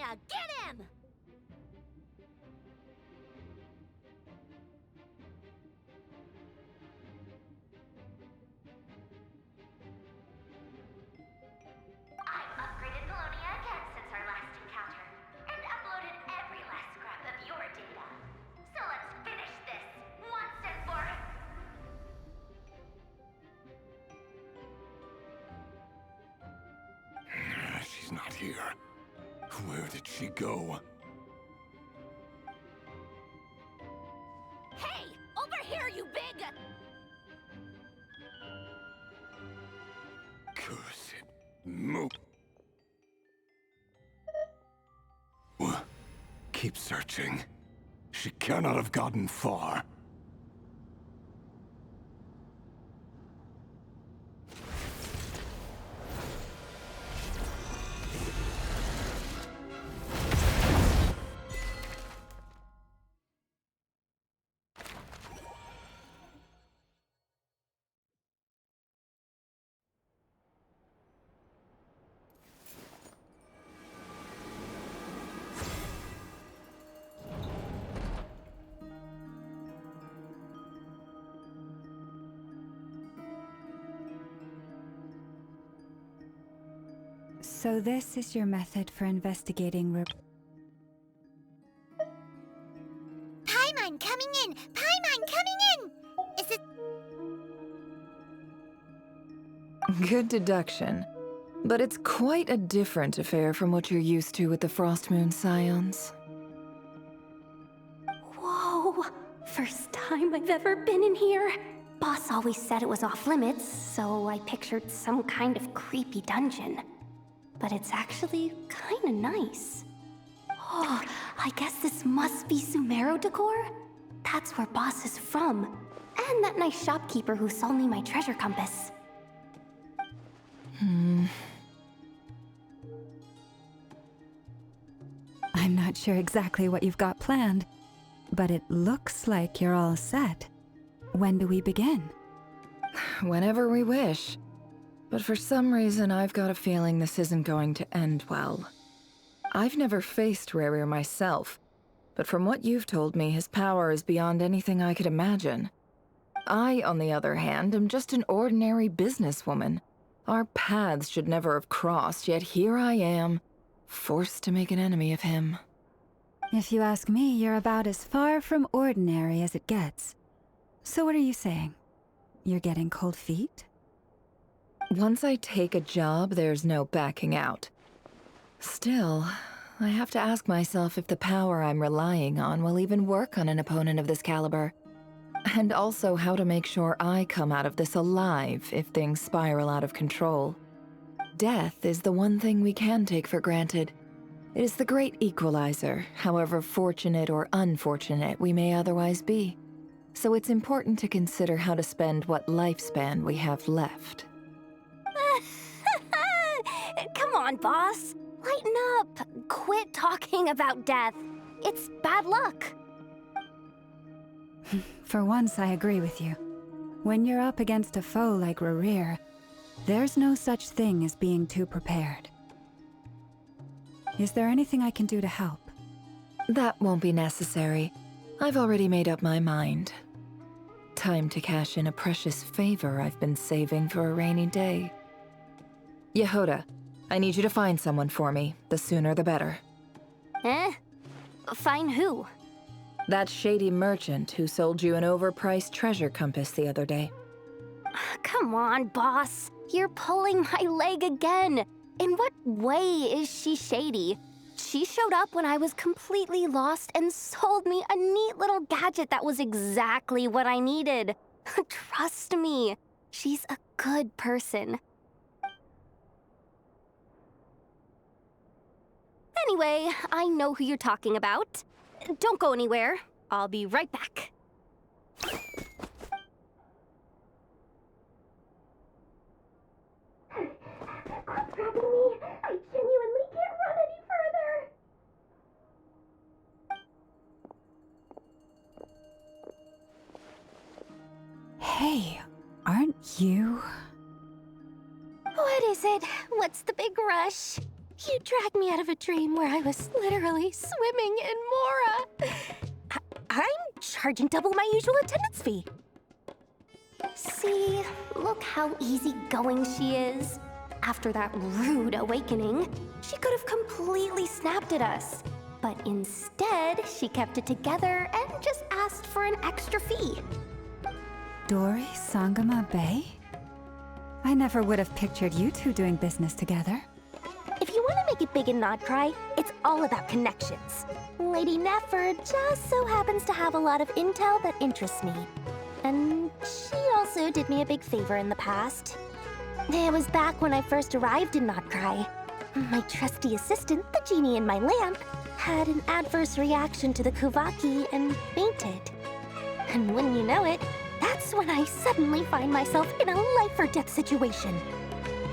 Livonia! Get him! I've upgraded Livonia again since our last encounter, and uploaded every last scrap of your data. So let's finish this once and for She's not here. Where did she go? Hey! Over here, you big... Curse it. Move. Keep searching. She cannot have gotten far. So this is your method for investigating Paimon coming in! Paimon coming in! Is it... Good deduction. But it's quite a different affair from what you're used to with the Frostmoon Scions. Whoa! First time I've ever been in here. Boss always said it was off limits, so I pictured some kind of creepy dungeon. But it's actually kinda nice. Oh, I guess this must be Sumero decor? That's where Boss is from. And that nice shopkeeper who sold me my treasure compass. I'm not sure exactly what you've got planned, but it looks like you're all set. When do we begin? Whenever we wish. But for some reason, I've got a feeling this isn't going to end well. I've never faced Rerir myself, but from what you've told me, his power is beyond anything I could imagine. I, on the other hand, am just an ordinary businesswoman. Our paths should never have crossed, yet here I am, forced to make an enemy of him. If you ask me, you're about as far from ordinary as it gets. So what are you saying? You're getting cold feet? Once I take a job, there's no backing out. Still, I have to ask myself if the power I'm relying on will even work on an opponent of this caliber. And also how to make sure I come out of this alive if things spiral out of control. Death is the one thing we can take for granted. It is the great equalizer, however fortunate or unfortunate we may otherwise be. So it's important to consider how to spend what lifespan we have left. Come on, boss. Lighten up. Quit talking about death. It's bad luck. For once, I agree with you. When you're up against a foe like Rerir, there's no such thing as being too prepared. Is there anything I can do to help? That won't be necessary. I've already made up my mind. Time to cash in a precious favor I've been saving for a rainy day. Yehoda, I need you to find someone for me. The sooner the better. Find who? That shady merchant who sold you an overpriced treasure compass the other day. Come on, boss. You're pulling my leg again. In what way is she shady? She showed up when I was completely lost and sold me a neat little gadget that was exactly what I needed. Trust me, she's a good person. Anyway, I know who you're talking about. Don't go anywhere. I'll be right back. Quit grabbing me. I genuinely can't run any further. Hey, aren't you? What is it? What's the big rush? You dragged me out of a dream where I was literally swimming in Mora. I'm charging double my usual attendance fee. See, look how easygoing she is. After that rude awakening, she could have completely snapped at us. But instead, she kept it together and just asked for an extra fee. Dori Sangama Bay? I never would have pictured you two doing business together. If you want to make it big in Nod-Krai, it's all about connections. Lady Nefer just so happens to have a lot of intel that interests me. And she also did me a big favor in the past. It was back when I first arrived in Nod-Krai. My trusty assistant, the genie in my lamp, had an adverse reaction to the Kuvaki and fainted. And wouldn't you know it, that's when I suddenly find myself in a life-or-death situation.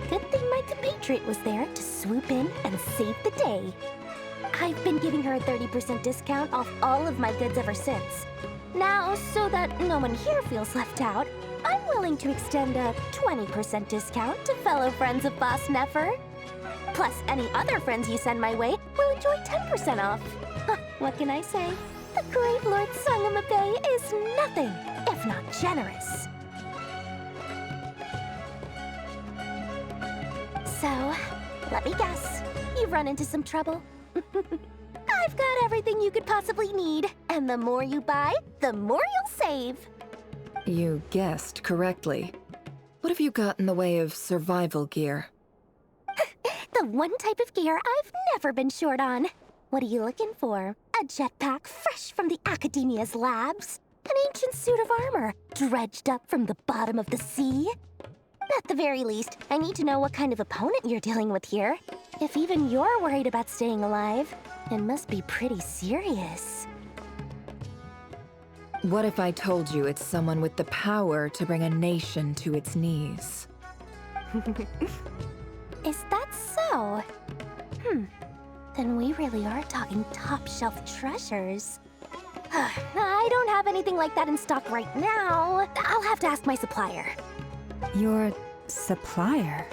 Good thing my compatriot was there to swoop in and save the day. I've been giving her a 30% discount off all of my goods ever since. Now, so that no one here feels left out, I'm willing to extend a 20% discount to fellow friends of Boss Nefer. Plus, any other friends you send my way will enjoy 10% off. What can I say? The great Lord Sangama Bay is nothing if not generous. So, let me guess. You've run into some trouble? I've got everything you could possibly need. And the more you buy, the more you'll save. You guessed correctly. What have you got in the way of survival gear? The one type of gear I've never been short on. What are you looking for? A jetpack fresh from the Academia's labs? An ancient suit of armor dredged up from the bottom of the sea? At the very least, I need to know what kind of opponent you're dealing with here. If even you're worried about staying alive, it must be pretty serious. What if I told you it's someone with the power to bring a nation to its knees? Is that so? Then we really are talking top-shelf treasures. I don't have anything like that in stock right now. I'll have to ask my supplier. Your supplier?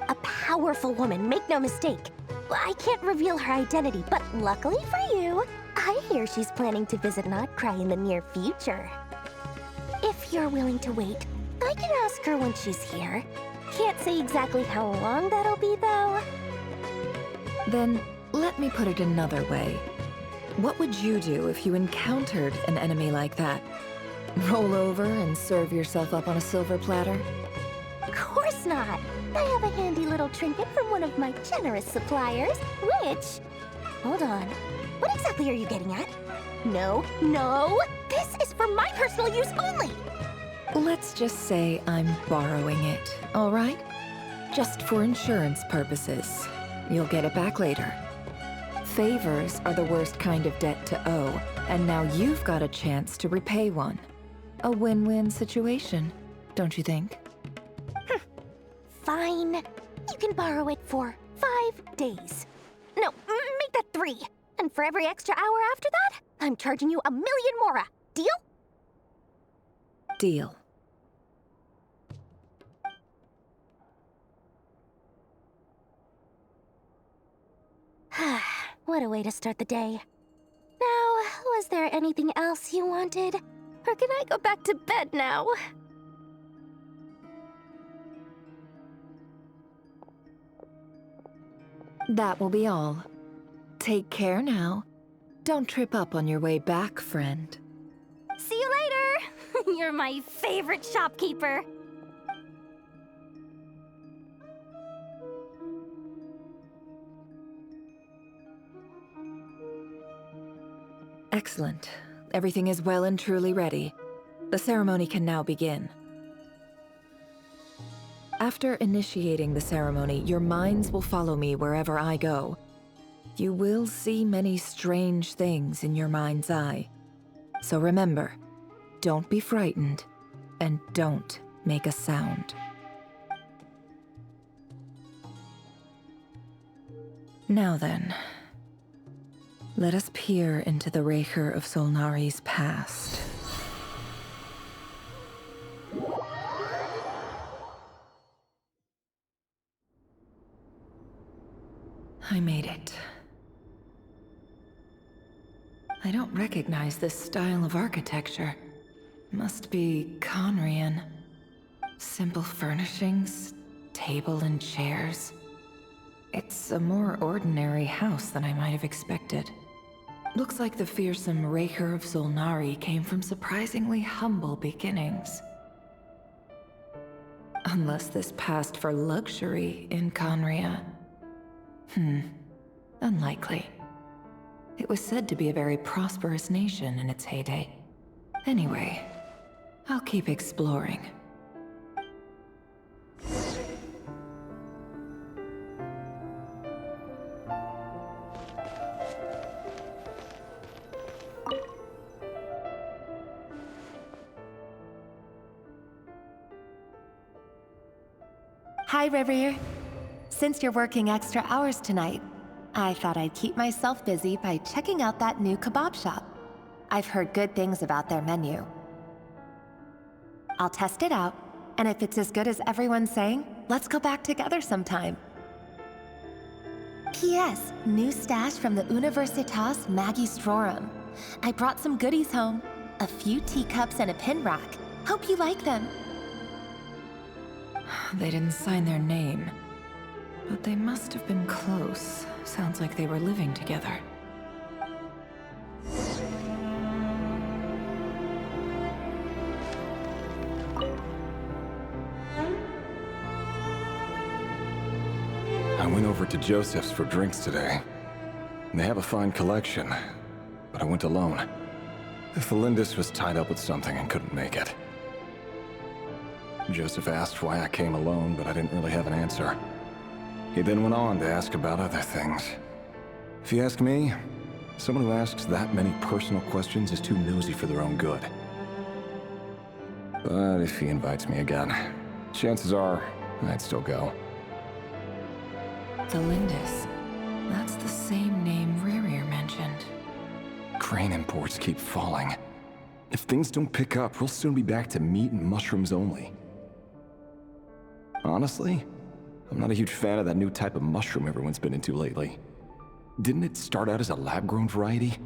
A powerful woman, make no mistake. I can't reveal her identity, but luckily for you, I hear she's planning to visit Nod-Krai in the near future. If you're willing to wait, I can ask her when she's here. Can't say exactly how long that'll be, though. Then, let me put it another way. What would you do if you encountered an enemy like that? Roll over and serve yourself up on a silver platter? Of course not! I have a handy little trinket from one of my generous suppliers, which... Hold on. What exactly are you getting at? No, no! This is for my personal use only! Let's just say I'm borrowing it, all right? Just for insurance purposes. You'll get it back later. Favors are the worst kind of debt to owe, and now you've got a chance to repay one. A win-win situation, don't you think? Fine. You can borrow it for 5 days. No, make that 3. And for every extra hour after that, I'm charging you 1 million mora. Deal? Deal. What a way to start the day. Now, was there anything else you wanted? Or can I go back to bed now? That will be all. Take care now. Don't trip up on your way back, friend. See you later! You're my favorite shopkeeper. Excellent. Everything is well and truly ready. The ceremony can now begin. After initiating the ceremony, your minds will follow me wherever I go. You will see many strange things in your mind's eye. So remember, don't be frightened, and don't make a sound. Now then, let us peer into the Raker of Solnari's past. I made it. I don't recognize this style of architecture. Must be Conrian. Simple furnishings, table and chairs. It's a more ordinary house than I might have expected. Looks like the fearsome Raker of Zolnari came from surprisingly humble beginnings. Unless this passed for luxury in Conria. Unlikely. It was said to be a very prosperous nation in its heyday. Anyway, I'll keep exploring. Hi, Rivier. Since you're working extra hours tonight, I thought I'd keep myself busy by checking out that new kebab shop. I've heard good things about their menu. I'll test it out, and if it's as good as everyone's saying, let's go back together sometime. P.S. New stash from the Universitas Magistrorum. I brought some goodies home. A few teacups and a pin rack. Hope you like them. They didn't sign their name, but they must have been close. Sounds like they were living together. I went over to Joseph's for drinks today. They have a fine collection, but I went alone. Felindis was tied up with something and couldn't make it. Joseph asked why I came alone, but I didn't really have an answer. He then went on to ask about other things. If you ask me, someone who asks that many personal questions is too nosy for their own good. But if he invites me again, chances are I'd still go. Felindis. That's the same name Ririer mentioned. Crane imports keep falling. If things don't pick up, we'll soon be back to meat and mushrooms only. Honestly, I'm not a huge fan of that new type of mushroom everyone's been into lately. Didn't it start out as a lab-grown variety?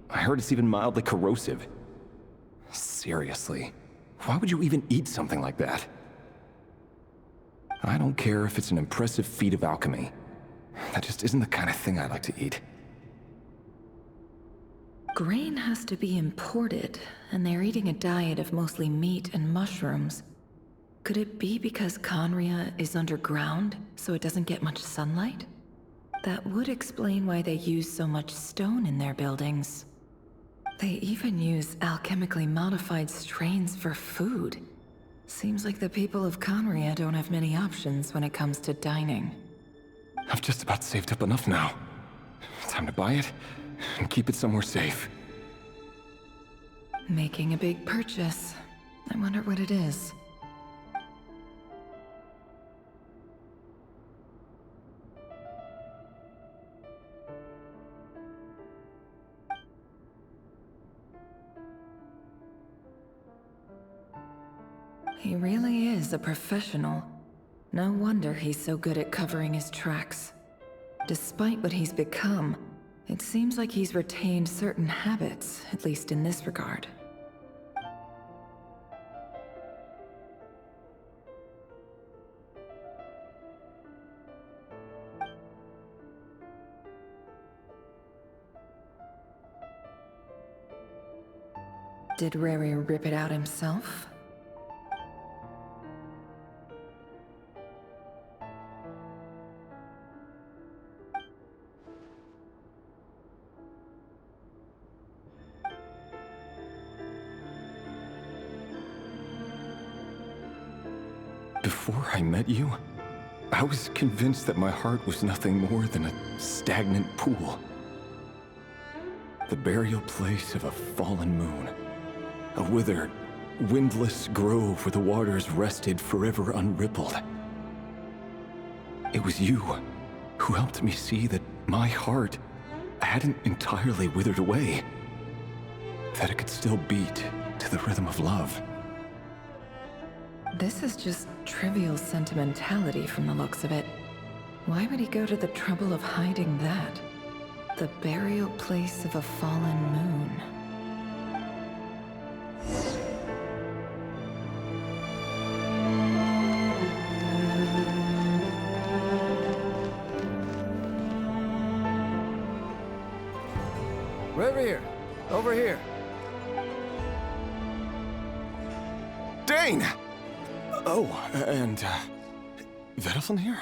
I heard it's even mildly corrosive. Seriously, why would you even eat something like that? I don't care if it's an impressive feat of alchemy. That just isn't the kind of thing I like to eat. Grain has to be imported, and they're eating a diet of mostly meat and mushrooms. Could it be because Conria is underground, so it doesn't get much sunlight? That would explain why they use so much stone in their buildings. They even use alchemically modified strains for food. Seems like the people of Conria don't have many options when it comes to dining. I've just about saved up enough now. Time to buy it and keep it somewhere safe. Making a big purchase. I wonder what it is. He really is a professional. No wonder he's so good at covering his tracks. Despite what he's become, it seems like he's retained certain habits, at least in this regard. Did Riri rip it out himself? Before I met you, I was convinced that my heart was nothing more than a stagnant pool. The burial place of a fallen moon. A withered, windless grove where the waters rested forever unrippled. It was you who helped me see that my heart hadn't entirely withered away. That it could still beat to the rhythm of love. This is just trivial sentimentality from the looks of it. Why would he go to the trouble of hiding that? The burial place of a fallen moon. Reverie, over here. Dane! Oh, and, Vediflin here?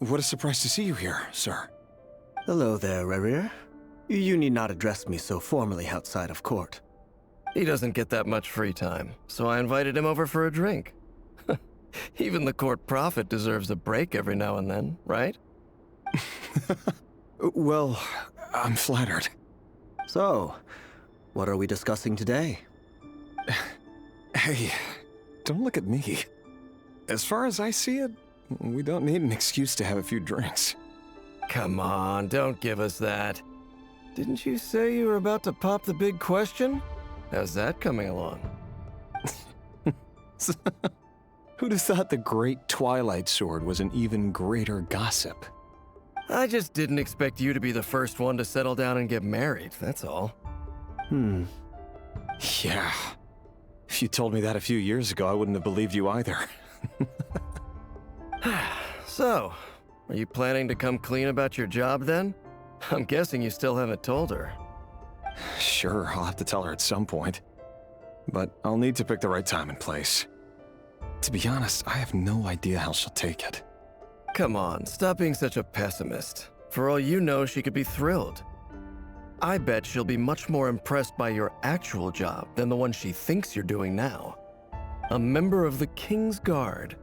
What a surprise to see you here, sir. Hello there, Reverie. You need not address me so formally outside of court. He doesn't get that much free time, so I invited him over for a drink. Even the court prophet deserves a break every now and then, right? Well, I'm flattered. So, what are we discussing today? Hey, don't look at me. As far as I see it, we don't need an excuse to have a few drinks. Come on, don't give us that. Didn't you say you were about to pop the big question? How's that coming along? Who'd have thought the great Twilight Sword was an even greater gossip? I just didn't expect you to be the first one to settle down and get married, that's all. Yeah. If you told me that a few years ago, I wouldn't have believed you either. So, are you planning to come clean about your job then? I'm guessing you still haven't told her. Sure, I'll have to tell her at some point. But I'll need to pick the right time and place. To be honest, I have no idea how she'll take it. Come on, stop being such a pessimist. For all you know, she could be thrilled. I bet she'll be much more impressed by your actual job than the one she thinks you're doing now. A member of the King's Guard.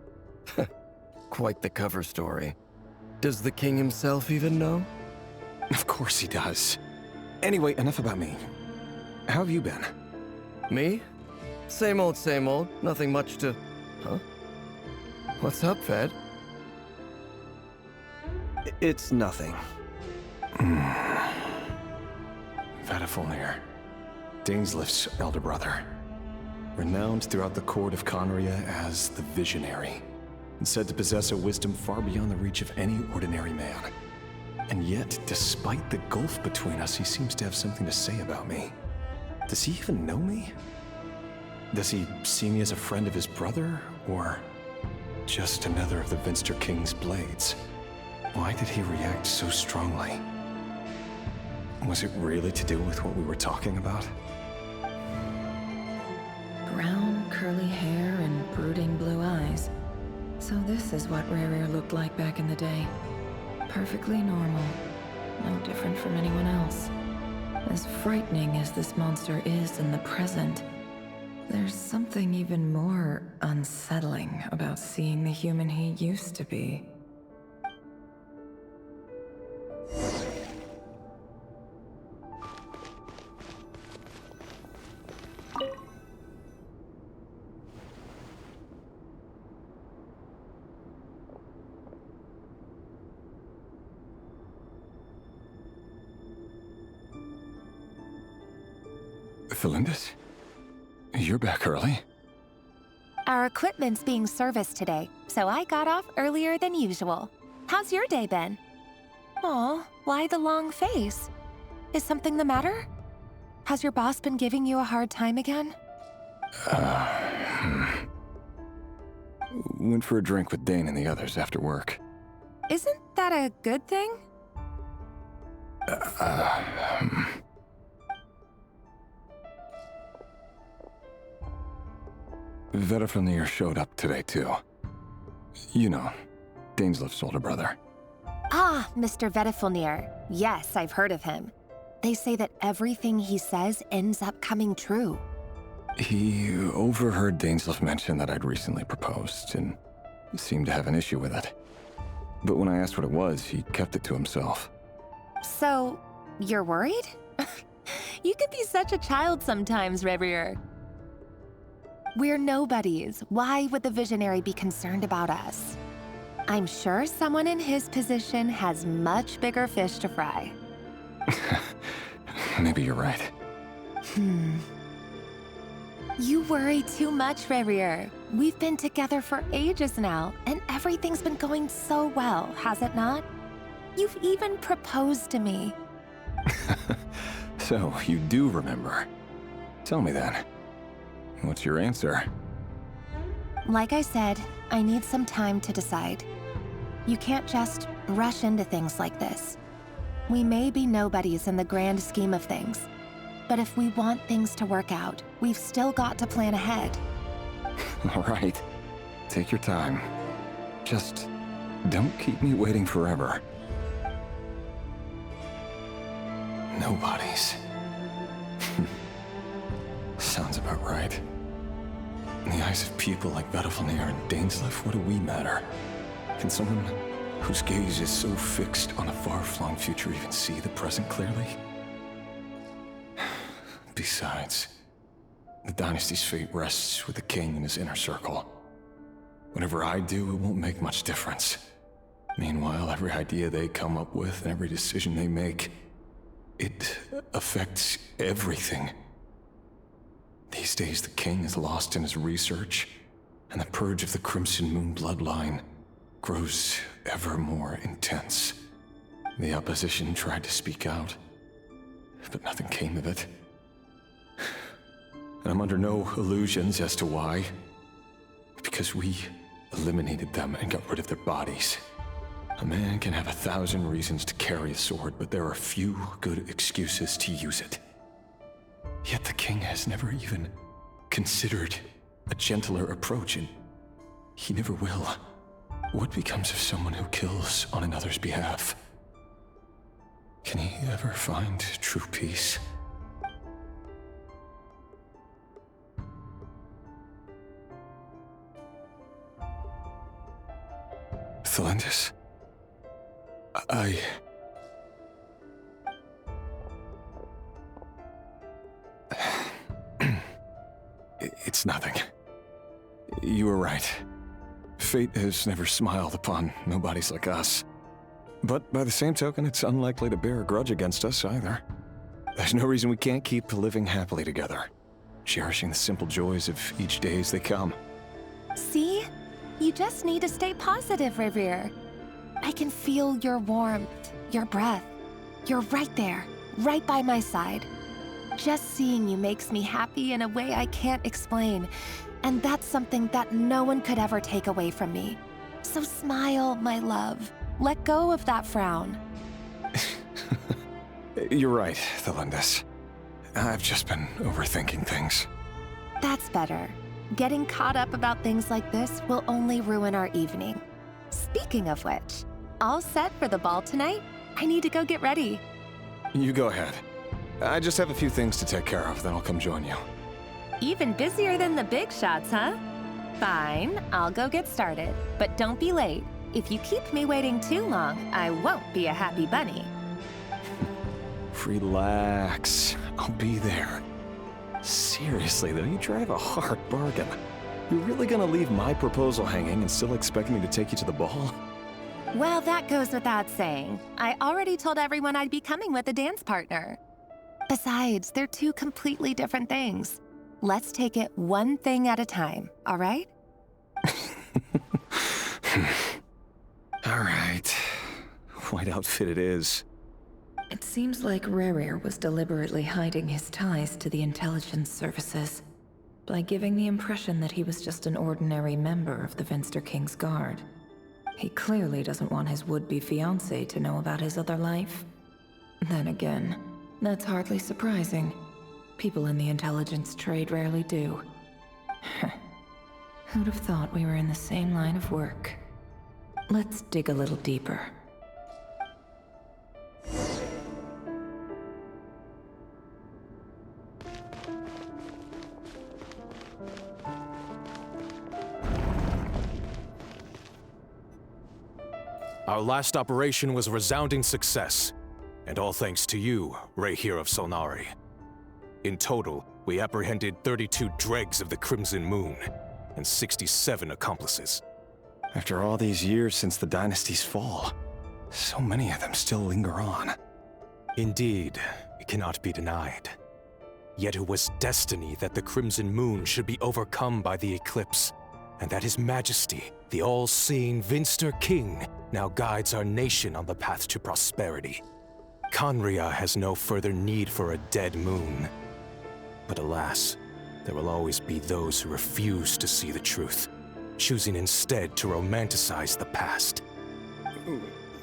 Quite the cover story. Does the king himself even know? Of course he does. Anyway, enough about me. How have you been? Me? Same old, nothing much to... Huh? What's up, Ved? It's nothing. Vediflin, Dainsleif's elder brother. Renowned throughout the court of Conria as the Visionary, and said to possess a wisdom far beyond the reach of any ordinary man. And yet, despite the gulf between us, he seems to have something to say about me. Does he even know me? Does he see me as a friend of his brother, or just another of the Vinster King's blades? Why did he react so strongly? Was it really to do with what we were talking about? Brown, curly hair and brooding blue eyes. So this is what Rerir looked like back in the day. Perfectly normal. No different from anyone else. As frightening as this monster is in the present, there's something even more unsettling about seeing the human he used to be. Felindis? You're back early? Our equipment's being serviced today, so I got off earlier than usual. How's your day been? Aw, why the long face? Is something the matter? Has your boss been giving you a hard time again? Went for a drink with Dane and the others after work. Isn't that a good thing? Vediflin showed up today, too. You know, Dainsleif's older brother. Ah, Mr. Vediflin. Yes, I've heard of him. They say that everything he says ends up coming true. He overheard Dainsleif mention that I'd recently proposed, and seemed to have an issue with it. But when I asked what it was, he kept it to himself. So, you're worried? You can be such a child sometimes, Reverie. We're nobodies. Why would the Visionary be concerned about us? I'm sure someone in his position has much bigger fish to fry. Maybe you're right. You worry too much, Rerir. We've been together for ages now, and everything's been going so well, has it not? You've even proposed to me. So, you do remember. Tell me then. What's your answer? Like I said, I need some time to decide. You can't just rush into things like this. We may be nobodies in the grand scheme of things, but if we want things to work out, we've still got to plan ahead. All right. Take your time. Just don't keep me waiting forever. Nobodies. Sounds about right. In the eyes of people like Vedalfnir and Dainsleif, what do we matter? Can someone whose gaze is so fixed on a far-flung future even see the present clearly? Besides, the dynasty's fate rests with the king and his inner circle. Whatever I do, it won't make much difference. Meanwhile, every idea they come up with and every decision they make, it affects everything. These days, the king is lost in his research, and the purge of the Crimson Moon bloodline grows ever more intense. The opposition tried to speak out, but nothing came of it. And I'm under no illusions as to why. Because we eliminated them and got rid of their bodies. A man can have 1,000 reasons to carry a sword, but there are few good excuses to use it. Yet the king has never even considered a gentler approach, and he never will. What becomes of someone who kills on another's behalf? Can he ever find true peace? Thelindis? It's nothing. You were right. Fate has never smiled upon nobodies like us. But by the same token, it's unlikely to bear a grudge against us either. There's no reason we can't keep living happily together, cherishing the simple joys of each day as they come. See? You just need to stay positive, Rerir. I can feel your warmth, your breath. You're right there, right by my side. Just seeing you makes me happy in a way I can't explain, and that's something that no one could ever take away from me. So smile, my love. Let go of that frown. You're right, Thelindis. I've just been overthinking things. That's better. Getting caught up about things like this will only ruin our evening. Speaking of which, all set for the ball tonight? I need to go get ready. You go ahead. I just have a few things to take care of, then I'll come join you. Even busier than the big shots, huh? Fine, I'll go get started. But don't be late. If you keep me waiting too long, I won't be a happy bunny. Relax. I'll be there. Seriously, though, you drive a hard bargain. You're really gonna leave my proposal hanging and still expect me to take you to the ball? Well, that goes without saying. I already told everyone I'd be coming with a dance partner. Besides, they're two completely different things. Let's take it one thing at a time, all right? All right. White outfit it is. It seems like Rerir was deliberately hiding his ties to the intelligence services by giving the impression that he was just an ordinary member of the Venster King's Guard. He clearly doesn't want his would-be fiancée to know about his other life. Then again, that's hardly surprising. People in the intelligence trade rarely do. Who'd have thought we were in the same line of work? Let's dig a little deeper. Our last operation was a resounding success, and all thanks to you, Rerir of Solnari. In total, we apprehended 32 dregs of the Crimson Moon, and 67 accomplices. After all these years since the dynasty's fall, so many of them still linger on. Indeed, it cannot be denied. Yet it was destiny that the Crimson Moon should be overcome by the eclipse, and that His Majesty, the all-seeing Vinster King, now guides our nation on the path to prosperity. Conria has no further need for a dead moon. But alas, there will always be those who refuse to see the truth, choosing instead to romanticize the past.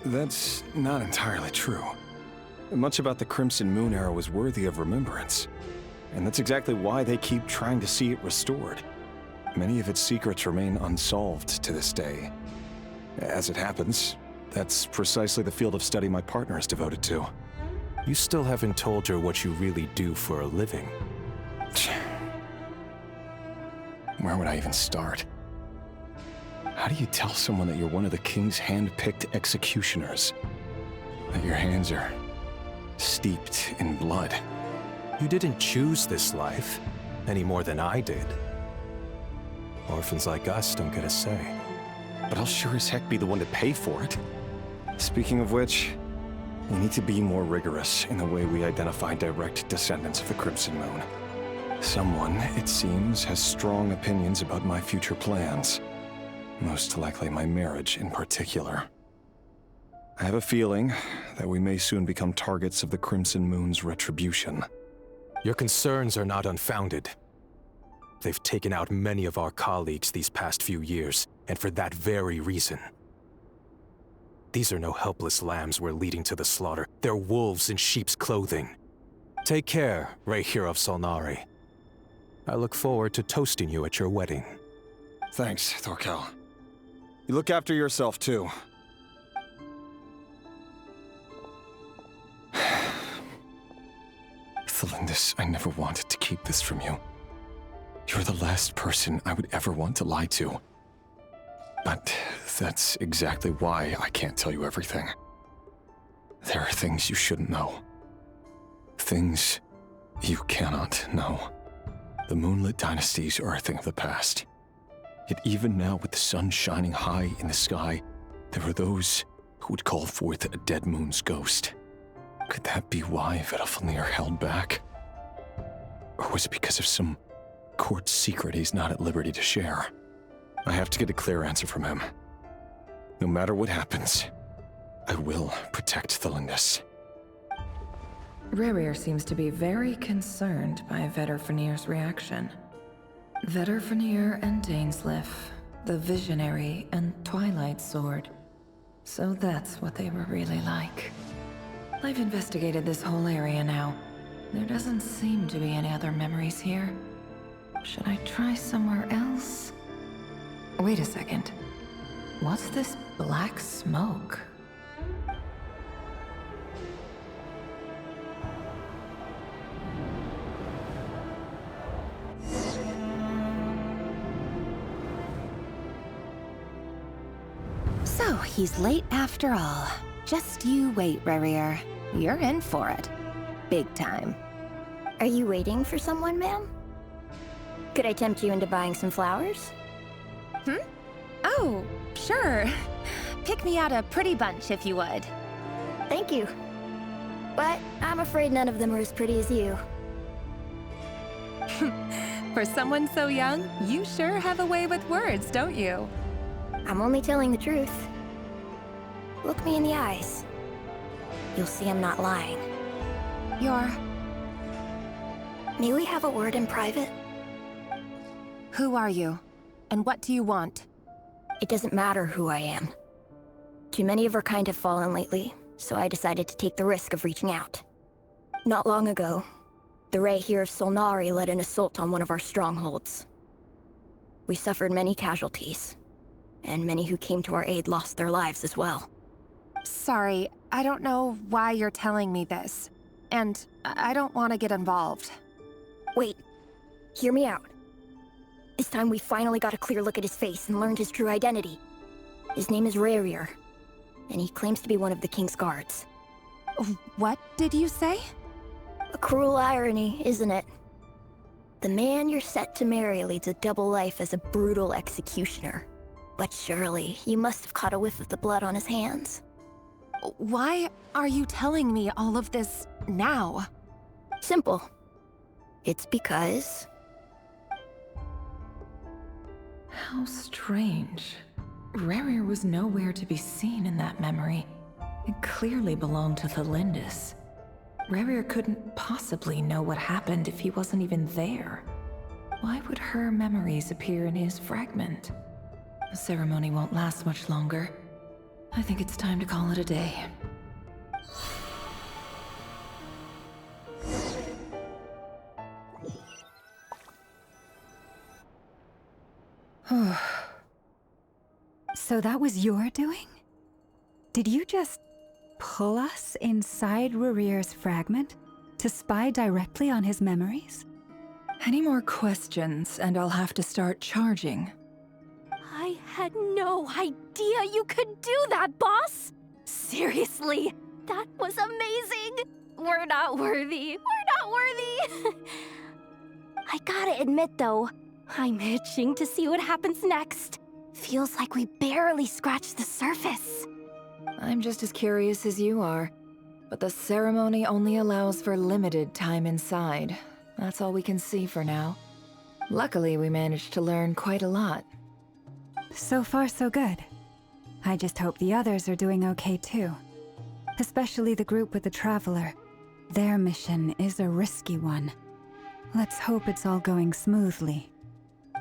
That's not entirely true. Much about the Crimson Moon era was worthy of remembrance, and that's exactly why they keep trying to see it restored. Many of its secrets remain unsolved to this day. As it happens, that's precisely the field of study my partner is devoted to. You still haven't told her what you really do for a living. Where would I even start? How do you tell someone that you're one of the King's hand-picked executioners? That your hands are steeped in blood? You didn't choose this life, any more than I did. Orphans like us don't get a say. But I'll sure as heck be the one to pay for it. Speaking of which, we need to be more rigorous in the way we identify direct descendants of the Crimson Moon. Someone, it seems, has strong opinions about my future plans. Most likely my marriage in particular. I have a feeling that we may soon become targets of the Crimson Moon's retribution. Your concerns are not unfounded. They've taken out many of our colleagues these past few years, and for that very reason. These are no helpless lambs we're leading to the slaughter. They're wolves in sheep's clothing. Take care, Rey Hero of Solnari. I look forward to toasting you at your wedding. Thanks, Thorkel. You look after yourself, too. Thelindis, I never wanted to keep this from you. You're the last person I would ever want to lie to. But that's exactly why I can't tell you everything. There are things you shouldn't know. Things you cannot know. The moonlit dynasties are a thing of the past. Yet even now, with the sun shining high in the sky, there are those who would call forth a dead moon's ghost. Could that be why Vedalfnir held back? Or was it because of some court secret he's not at liberty to share? I have to get a clear answer from him. No matter what happens, I will protect Thelindis. Rerir seems to be very concerned by Vedalfnir's reaction. Vedalfnir and Dainsleif, the Visionary and Twilight Sword. So that's what they were really like. I've investigated this whole area now. There doesn't seem to be any other memories here. Should I try somewhere else? Wait a second. What's this black smoke? So, he's late after all. Just you wait, Rerir. You're in for it. Big time. Are you waiting for someone, ma'am? Could I tempt you into buying some flowers? Oh, sure. Pick me out a pretty bunch if you would. Thank you. But I'm afraid none of them are as pretty as you. For someone so young, you sure have a way with words, don't you? I'm only telling the truth. Look me in the eyes. You'll see I'm not lying. May we have a word in private? Who are you? And what do you want? It doesn't matter who I am. Too many of our kind have fallen lately, so I decided to take the risk of reaching out. Not long ago, the Rey here of Solnari led an assault on one of our strongholds. We suffered many casualties, and many who came to our aid lost their lives as well. Sorry, I don't know why you're telling me this. And I don't want to get involved. Wait, hear me out. This time we finally got a clear look at his face and learned his true identity. His name is Rerir, and he claims to be one of the King's guards. What did you say? A cruel irony, isn't it? The man you're set to marry leads a double life as a brutal executioner. But surely, you must have caught a whiff of the blood on his hands. Why are you telling me all of this now? Simple. It's because... How strange. Rerir was nowhere to be seen in that memory. It clearly belonged to the Lindis. Rerir couldn't possibly know what happened if he wasn't even there. Why would her memories appear in his fragment? The ceremony won't last much longer. I think it's time to call it a day. So that was your doing? Did you just pull us inside Rerir's fragment to spy directly on his memories? Any more questions, and I'll have to start charging. I had no idea you could do that, boss! Seriously, that was amazing! We're not worthy. We're not worthy! I gotta admit, though, I'm itching to see what happens next. Feels like we barely scratched the surface. I'm just as curious as you are, but the ceremony only allows for limited time inside. That's all we can see for now. Luckily, we managed to learn quite a lot. So far, so good. I just hope the others are doing okay too. Especially the group with the Traveler. Their mission is a risky one. Let's hope it's all going smoothly.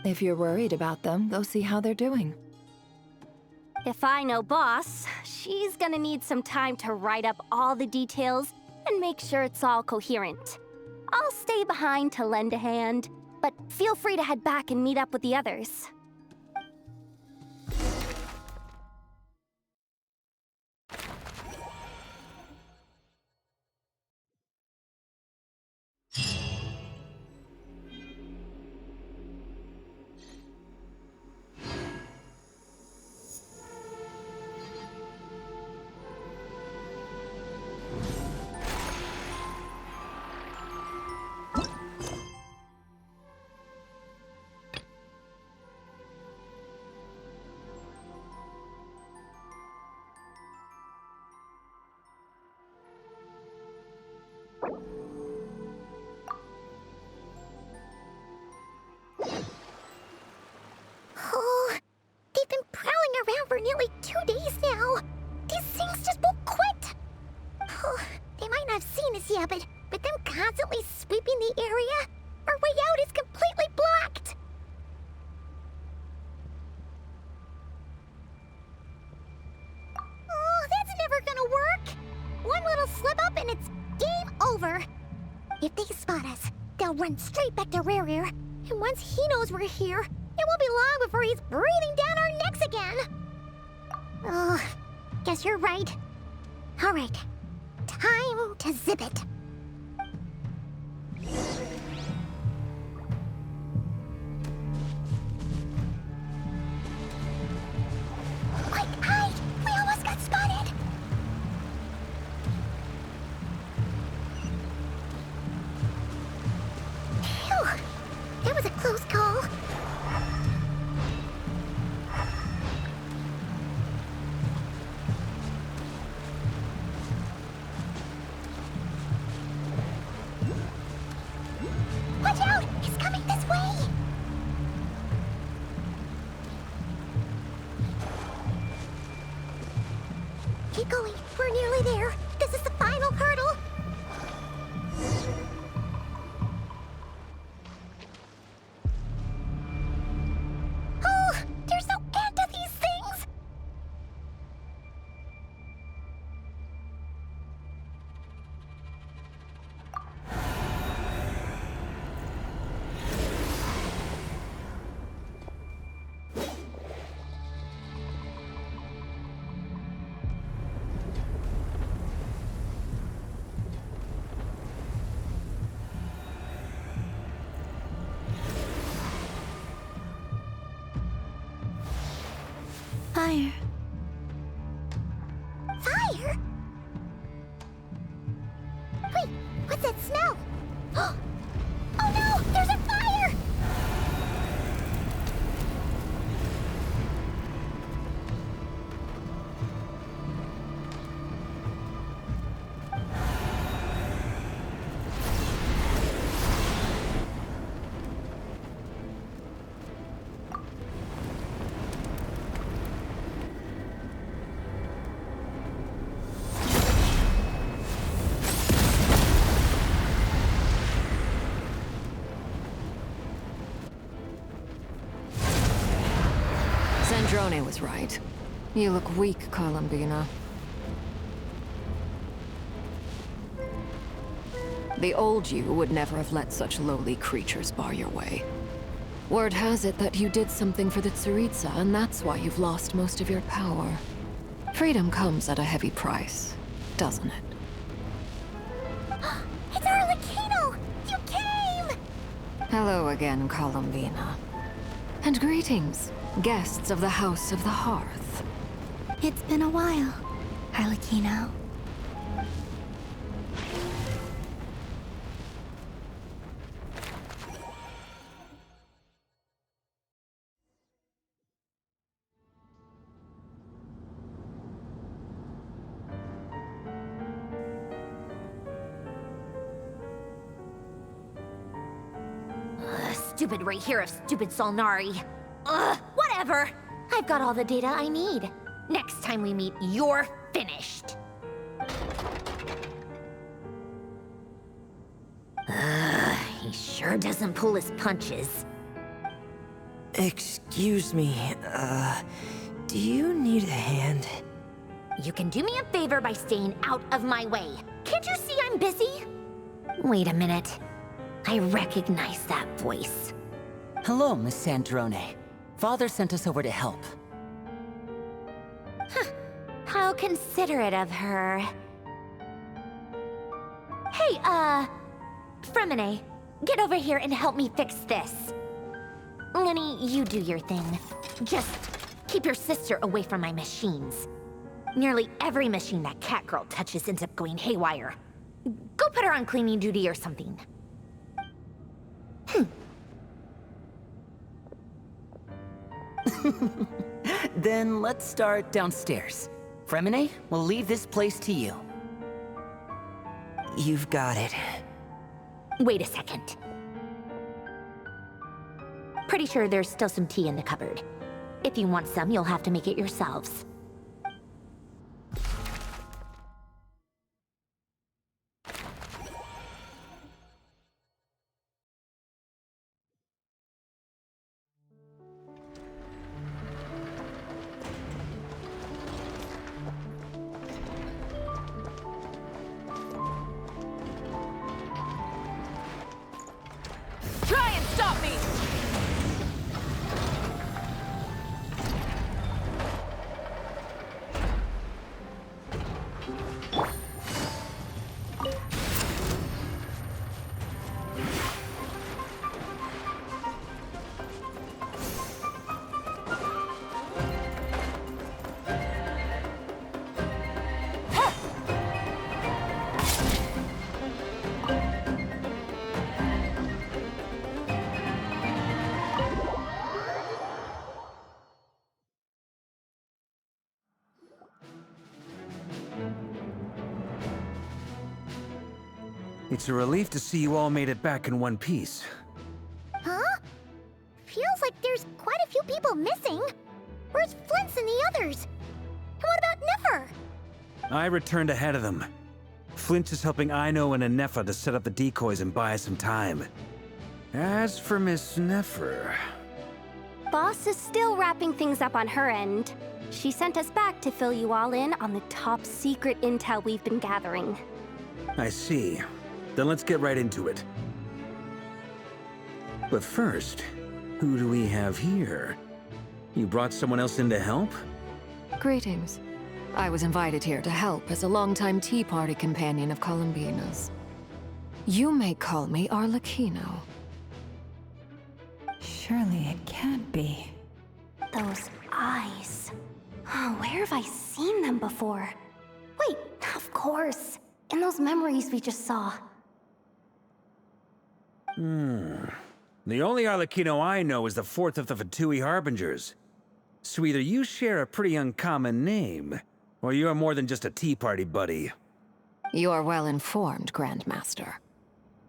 If you're worried about them, go see how they're doing. If I know Boss, she's gonna need some time to write up all the details and make sure it's all coherent. I'll stay behind to lend a hand, but feel free to head back and meet up with the others. Oh, they've been prowling around for nearly 2 days now. These things just won't quit. Oh, they might not have seen us yet, but them constantly sweeping the area, our way out is completely blocked. Oh, that's never gonna work. One little slip up and it's game over. If they spot us, they'll run straight back to Rerir. And once he knows we're here, it won't be long before he's breathing down our necks again. Oh, guess you're right. All right, time to zip it. Quick, hide! We almost got spotted! Phew, that was a close call. Watch out! He's coming this way! Keep going. We're nearly there. This is the final hurdle. Oh, there's no end to these things. Fire. Fire? Wait, what's that smell? Oh no, there's a fire! Sandrone was right. You look weak, Columbina. The old you would never have let such lowly creatures bar your way. Word has it that you did something for the Tsaritsa, and that's why you've lost most of your power. Freedom comes at a heavy price, doesn't it? It's Arlecchino! You came! Hello again, Columbina. And greetings, guests of the House of the Hearth. It's been a while, Arlecchino. Stupid right here of stupid Solnari. Ugh, whatever. I've got all the data I need. Next time we meet, you're finished. He sure doesn't pull his punches. Excuse me, do you need a hand? You can do me a favor by staying out of my way. Can't you see I'm busy? Wait a minute. I recognize that voice. Hello, Miss Sandrone. Father sent us over to help. How considerate of her. Hey, Framerate, get over here and help me fix this. Lenny, you do your thing. Just keep your sister away from my machines. Nearly every machine that cat girl touches ends up going haywire. Go put her on cleaning duty or something. Then let's start downstairs. Framerate, we'll leave this place to you. You've got it. Wait a second. Pretty sure there's still some tea in the cupboard. If you want some, you'll have to make it yourselves. Try and stop me! It's a relief to see you all made it back in one piece. Huh? Feels like there's quite a few people missing. Where's Flint's and the others? And what about Nefer? I returned ahead of them. Flint is helping Aino and Anefa to set up the decoys and buy us some time. As for Miss Nefer... Boss is still wrapping things up on her end. She sent us back to fill you all in on the top secret intel we've been gathering. I see. Then let's get right into it. But first, who do we have here? You brought someone else in to help? Greetings. I was invited here to help as a longtime Tea Party companion of Columbina's. You may call me Arlecchino. Surely it can't be. Those eyes. Oh, where have I seen them before? Wait, of course. In those memories we just saw. The only Arlecchino I know is the fourth of the Fatui Harbingers. So either you share a pretty uncommon name, or you're more than just a Tea Party buddy. You are well informed, Grandmaster.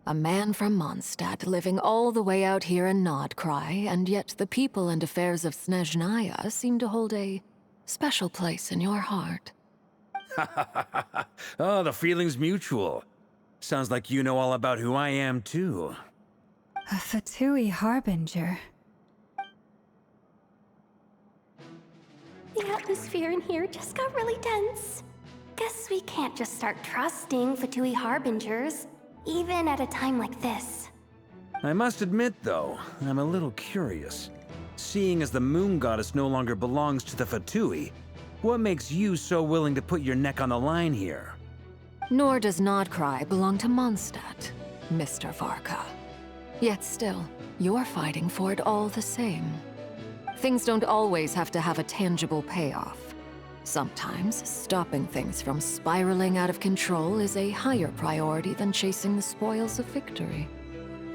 A man from Mondstadt living all the way out here in Nod-Krai, and yet the people and affairs of Snezhnaya seem to hold a special place in your heart. Oh, the feeling's mutual. Sounds like you know all about who I am, too. A Fatui Harbinger. The atmosphere in here just got really tense. Guess we can't just start trusting Fatui Harbingers, even at a time like this. I must admit, though, I'm a little curious. Seeing as the Moon Goddess no longer belongs to the Fatui, what makes you so willing to put your neck on the line here? Nor does Nod-Krai belong to Mondstadt, Mr. Varka. Yet still, you're fighting for it all the same. Things don't always have to have a tangible payoff. Sometimes, stopping things from spiraling out of control is a higher priority than chasing the spoils of victory.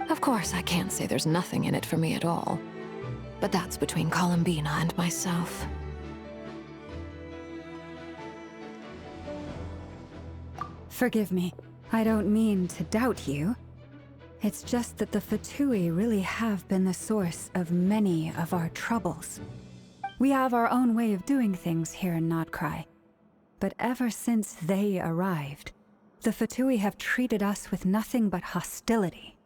Of course, I can't say there's nothing in it for me at all. But that's between Columbina and myself. Forgive me. I don't mean to doubt you. It's just that the Fatui really have been the source of many of our troubles. We have our own way of doing things here in Nod-Krai. But ever since they arrived, the Fatui have treated us with nothing but hostility.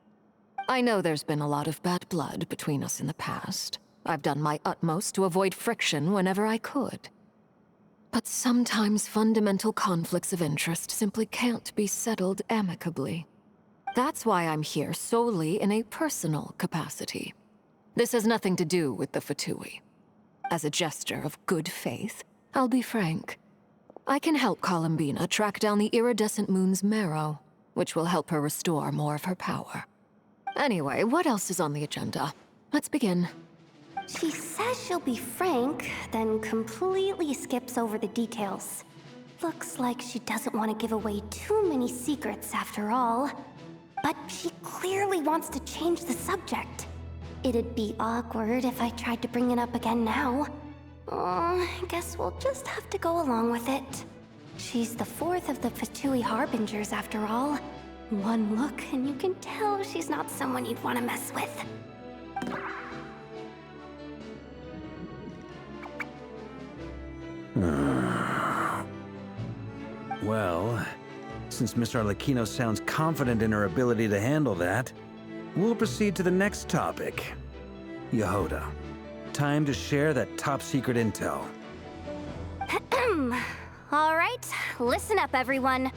I know there's been a lot of bad blood between us in the past. I've done my utmost to avoid friction whenever I could. But sometimes fundamental conflicts of interest simply can't be settled amicably. That's why I'm here solely in a personal capacity. This has nothing to do with the Fatui. As a gesture of good faith, I'll be frank. I can help Columbina track down the iridescent moon's marrow, which will help her restore more of her power. Anyway, what else is on the agenda? Let's begin. She says she'll be frank, then completely skips over the details. Looks like she doesn't want to give away too many secrets after all. But she clearly wants to change the subject. It'd be awkward if I tried to bring it up again now. I guess we'll just have to go along with it. She's the fourth of the Fatui Harbingers after all. One look and you can tell she's not someone you'd want to mess with. Well, since Miss Arlecchino sounds confident in her ability to handle that, we'll proceed to the next topic. Yehoda, time to share that top-secret intel. Alright, listen up everyone.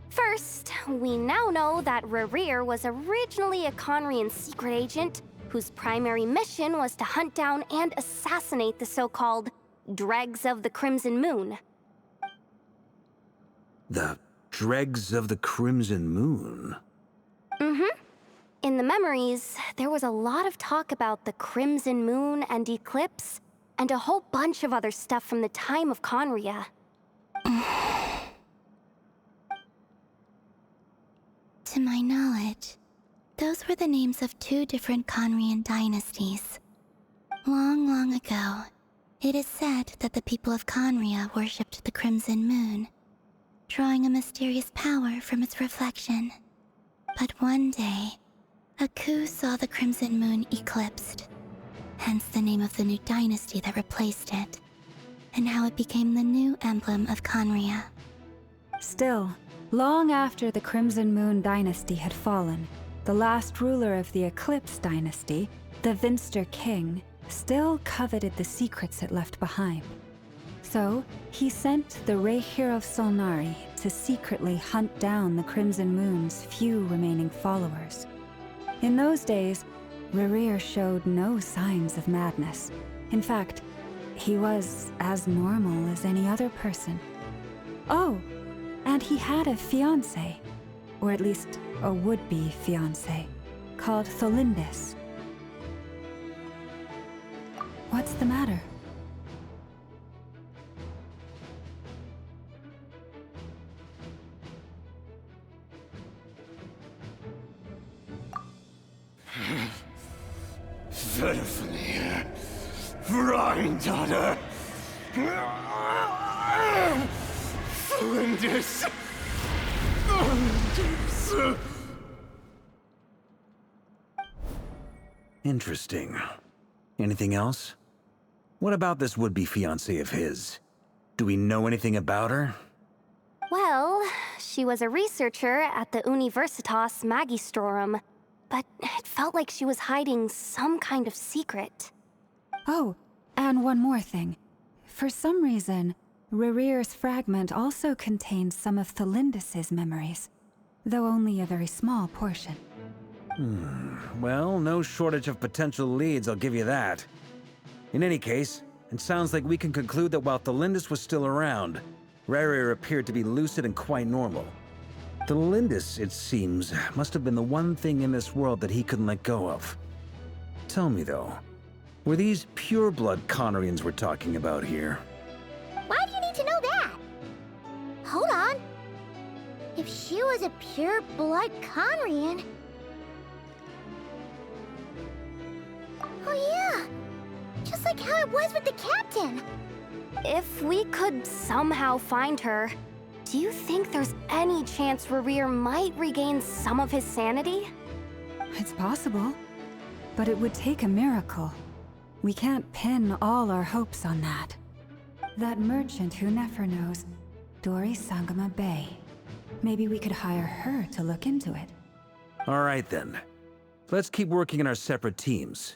First, we now know that Rerir was originally a Conrian secret agent whose primary mission was to hunt down and assassinate the so-called Dregs of the Crimson Moon. The Dregs of the Crimson Moon? Mm-hmm. In the memories, there was a lot of talk about the Crimson Moon and Eclipse, and a whole bunch of other stuff from the time of Conria. To my knowledge, those were the names of two different Conrian dynasties. Long, long ago, it is said that the people of Conria worshipped the Crimson Moon, drawing a mysterious power from its reflection. But one day, a coup saw the Crimson Moon eclipsed, hence the name of the new dynasty that replaced it, and how it became the new emblem of Conria. Still, long after the Crimson Moon dynasty had fallen, the last ruler of the Eclipse dynasty, the Vinster King, still coveted the secrets it left behind. So, he sent the Rehir of Solnari to secretly hunt down the Crimson Moon's few remaining followers. In those days, Rerir showed no signs of madness. In fact, he was as normal as any other person. Oh, and he had a fiancé, or at least a would-be fiancé, called Tholindis. What's the matter? Verfnir, Freindaughter, Tholindis. Interesting. Anything else? What about this would-be fiancé of his? Do we know anything about her? Well, she was a researcher at the Universitas Magistrorum, but it felt like she was hiding some kind of secret. Oh, and one more thing. For some reason, Rerear's fragment also contains some of Thelindis' memories, though only a very small portion. Well, no shortage of potential leads, I'll give you that. In any case, it sounds like we can conclude that while Thelindis was still around, Rerear appeared to be lucid and quite normal. Thelindis, it seems, must have been the one thing in this world that he couldn't let go of. Tell me though, were these pure-blood Conorians we're talking about here? Why do you need to know that? Hold on. If she was a pure-blood Conrian... Oh yeah! Just like how it was with the captain! If we could somehow find her, do you think there's any chance Rerear might regain some of his sanity? It's possible, but it would take a miracle. We can't pin all our hopes on that. That merchant who Nefer knows, Dori Sangama Bay. Maybe we could hire her to look into it. All right then. Let's keep working in our separate teams.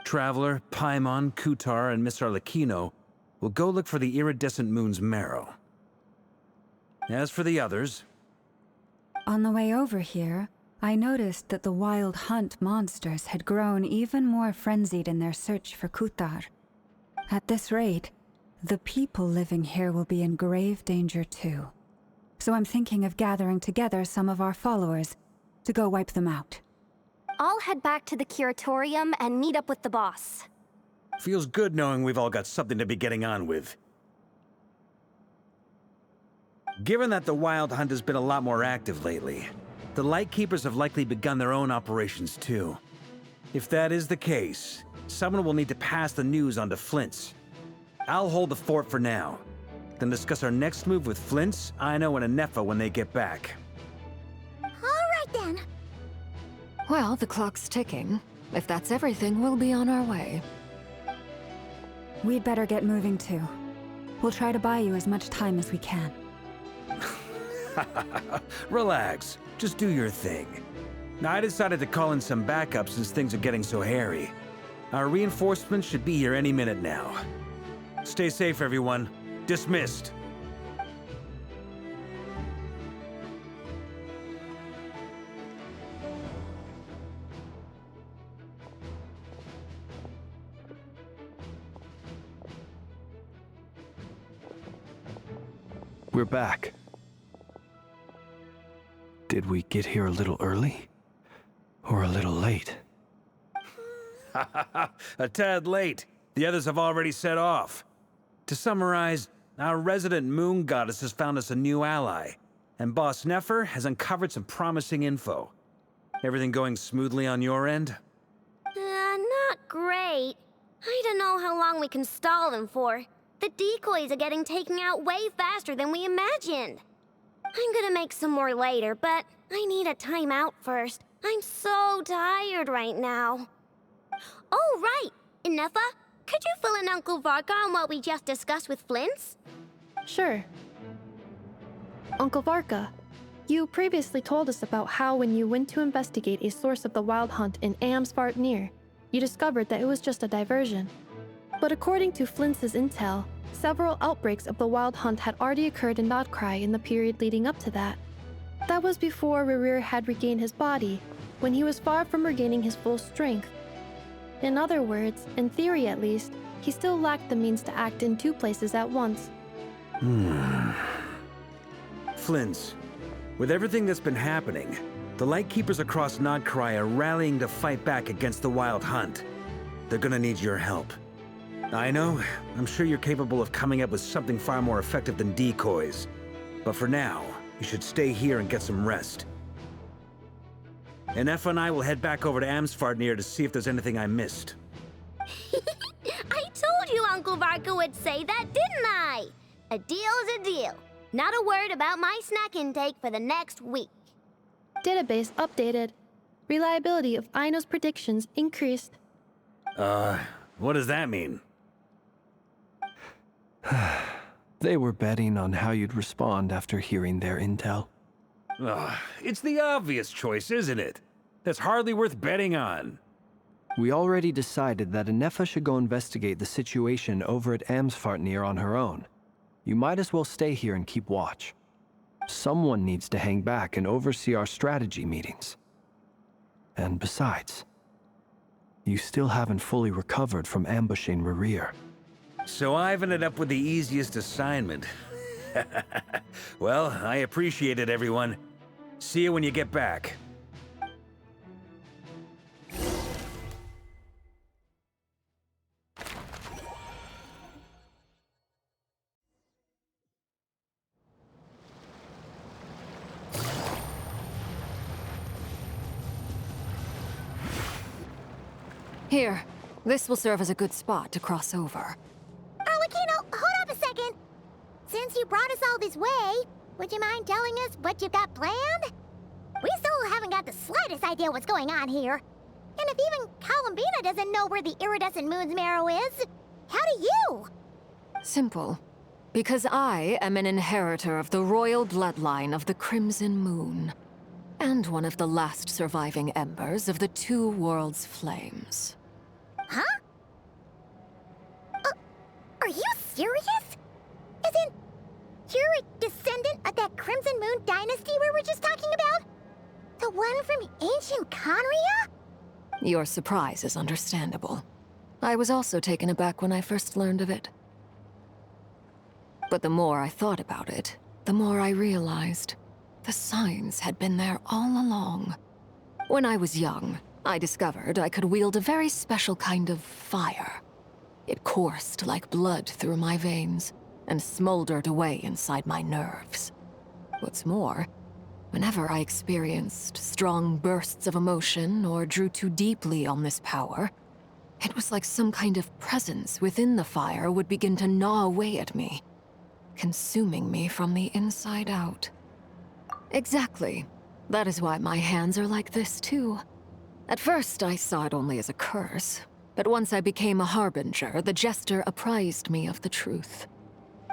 Traveler, Paimon, Kutar, and Miss Arlecchino will go look for the iridescent moon's marrow. As for the others... On the way over here, I noticed that the Wild Hunt monsters had grown even more frenzied in their search for Kutar. At this rate, the people living here will be in grave danger too. So I'm thinking of gathering together some of our followers to go wipe them out. I'll head back to the curatorium and meet up with the boss. Feels good knowing we've all got something to be getting on with. Given that the Wild Hunt has been a lot more active lately, the Lightkeepers have likely begun their own operations too. If that is the case, someone will need to pass the news on to Flint's. I'll hold the fort for now, then discuss our next move with Flint's, Aino, and Anefa when they get back. All right then. Well, the clock's ticking. If that's everything, we'll be on our way. We'd better get moving too. We'll try to buy you as much time as we can. Relax. Just do your thing. Now, I decided to call in some backup since things are getting so hairy. Our reinforcements should be here any minute now. Stay safe, everyone. Dismissed. We're back. Did we get here a little early? Or a little late? A tad late. The others have already set off. To summarize, our resident moon goddess has found us a new ally, and Boss Nefer has uncovered some promising info. Everything going smoothly on your end? Not great. I don't know how long we can stall them for. The decoys are getting taken out way faster than we imagined. I'm gonna make some more later, but I need a timeout first. I'm so tired right now. Oh, right! Inefa, could you fill in Uncle Varka on what we just discussed with Flint's? Sure. Uncle Varka, you previously told us about how when you went to investigate a source of the Wild Hunt in Amsvartnir, you discovered that it was just a diversion. But according to Flint's intel, several outbreaks of the Wild Hunt had already occurred in Nod-Krai in the period leading up to that. That was before Rerear had regained his body, when he was far from regaining his full strength. In other words, in theory at least, he still lacked the means to act in two places at once. Flint's, with everything that's been happening, the Lightkeepers across Nod-Krai are rallying to fight back against the Wild Hunt. They're gonna need your help. I know, I'm sure you're capable of coming up with something far more effective than decoys. But for now, you should stay here and get some rest. Anefa and I will head back over to Amsvartnir to see if there's anything I missed. I told you Uncle Varka would say that, didn't I? A deal is a deal. Not a word about my snack intake for the next week. Database updated. Reliability of Aino's predictions increased. What does that mean? They were betting on how you'd respond after hearing their intel. It's the obvious choice, isn't it? That's hardly worth betting on. We already decided that Anefa should go investigate the situation over at Amsfartnir on her own. You might as well stay here and keep watch. Someone needs to hang back and oversee our strategy meetings. And besides, you still haven't fully recovered from ambushing Rerir. So I've ended up with the easiest assignment. Well, I appreciate it, everyone. See you when you get back. Here, this will serve as a good spot to cross over. Arlecchino, hold up a second! Since you brought us all this way, would you mind telling us what you've got planned? We still haven't got the slightest idea what's going on here. And if even Columbina doesn't know where the iridescent moon's marrow is, how do you? Simple. Because I am an inheritor of the royal bloodline of the Crimson Moon, and one of the last surviving embers of the Two Worlds' flames. Huh? Are you serious? As in, you're a descendant of that Crimson Moon dynasty we were just talking about? The one from ancient Conria? Your surprise is understandable. I was also taken aback when I first learned of it. But the more I thought about it, the more I realized the signs had been there all along. When I was young, I discovered I could wield a very special kind of fire. It coursed like blood through my veins and smoldered away inside my nerves. What's more, whenever I experienced strong bursts of emotion or drew too deeply on this power, it was like some kind of presence within the fire would begin to gnaw away at me, consuming me from the inside out. Exactly. That is why my hands are like this, too. At first, I saw it only as a curse, but once I became a harbinger, the Jester apprised me of the truth.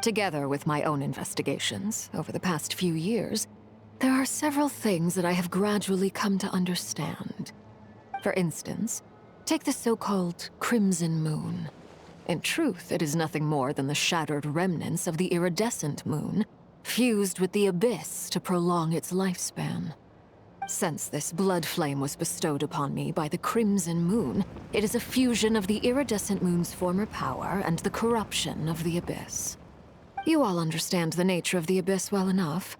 Together with my own investigations over the past few years, there are several things that I have gradually come to understand. For instance, take the so-called Crimson Moon. In truth, it is nothing more than the shattered remnants of the iridescent moon, fused with the abyss to prolong its lifespan. Since this blood flame was bestowed upon me by the Crimson Moon, it is a fusion of the iridescent moon's former power and the corruption of the abyss. You all understand the nature of the abyss well enough.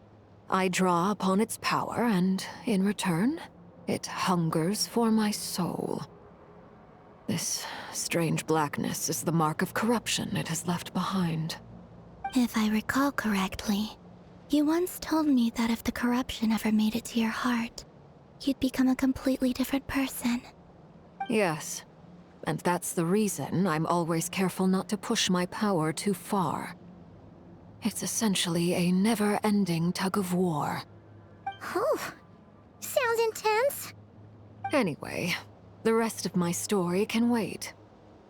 I draw upon its power, and in return, it hungers for my soul. This strange blackness is the mark of corruption it has left behind. If I recall correctly, you once told me that if the corruption ever made it to your heart, you'd become a completely different person. Yes, and that's the reason I'm always careful not to push my power too far. It's essentially a never-ending tug of war. Whew. Sounds intense. Anyway, the rest of my story can wait.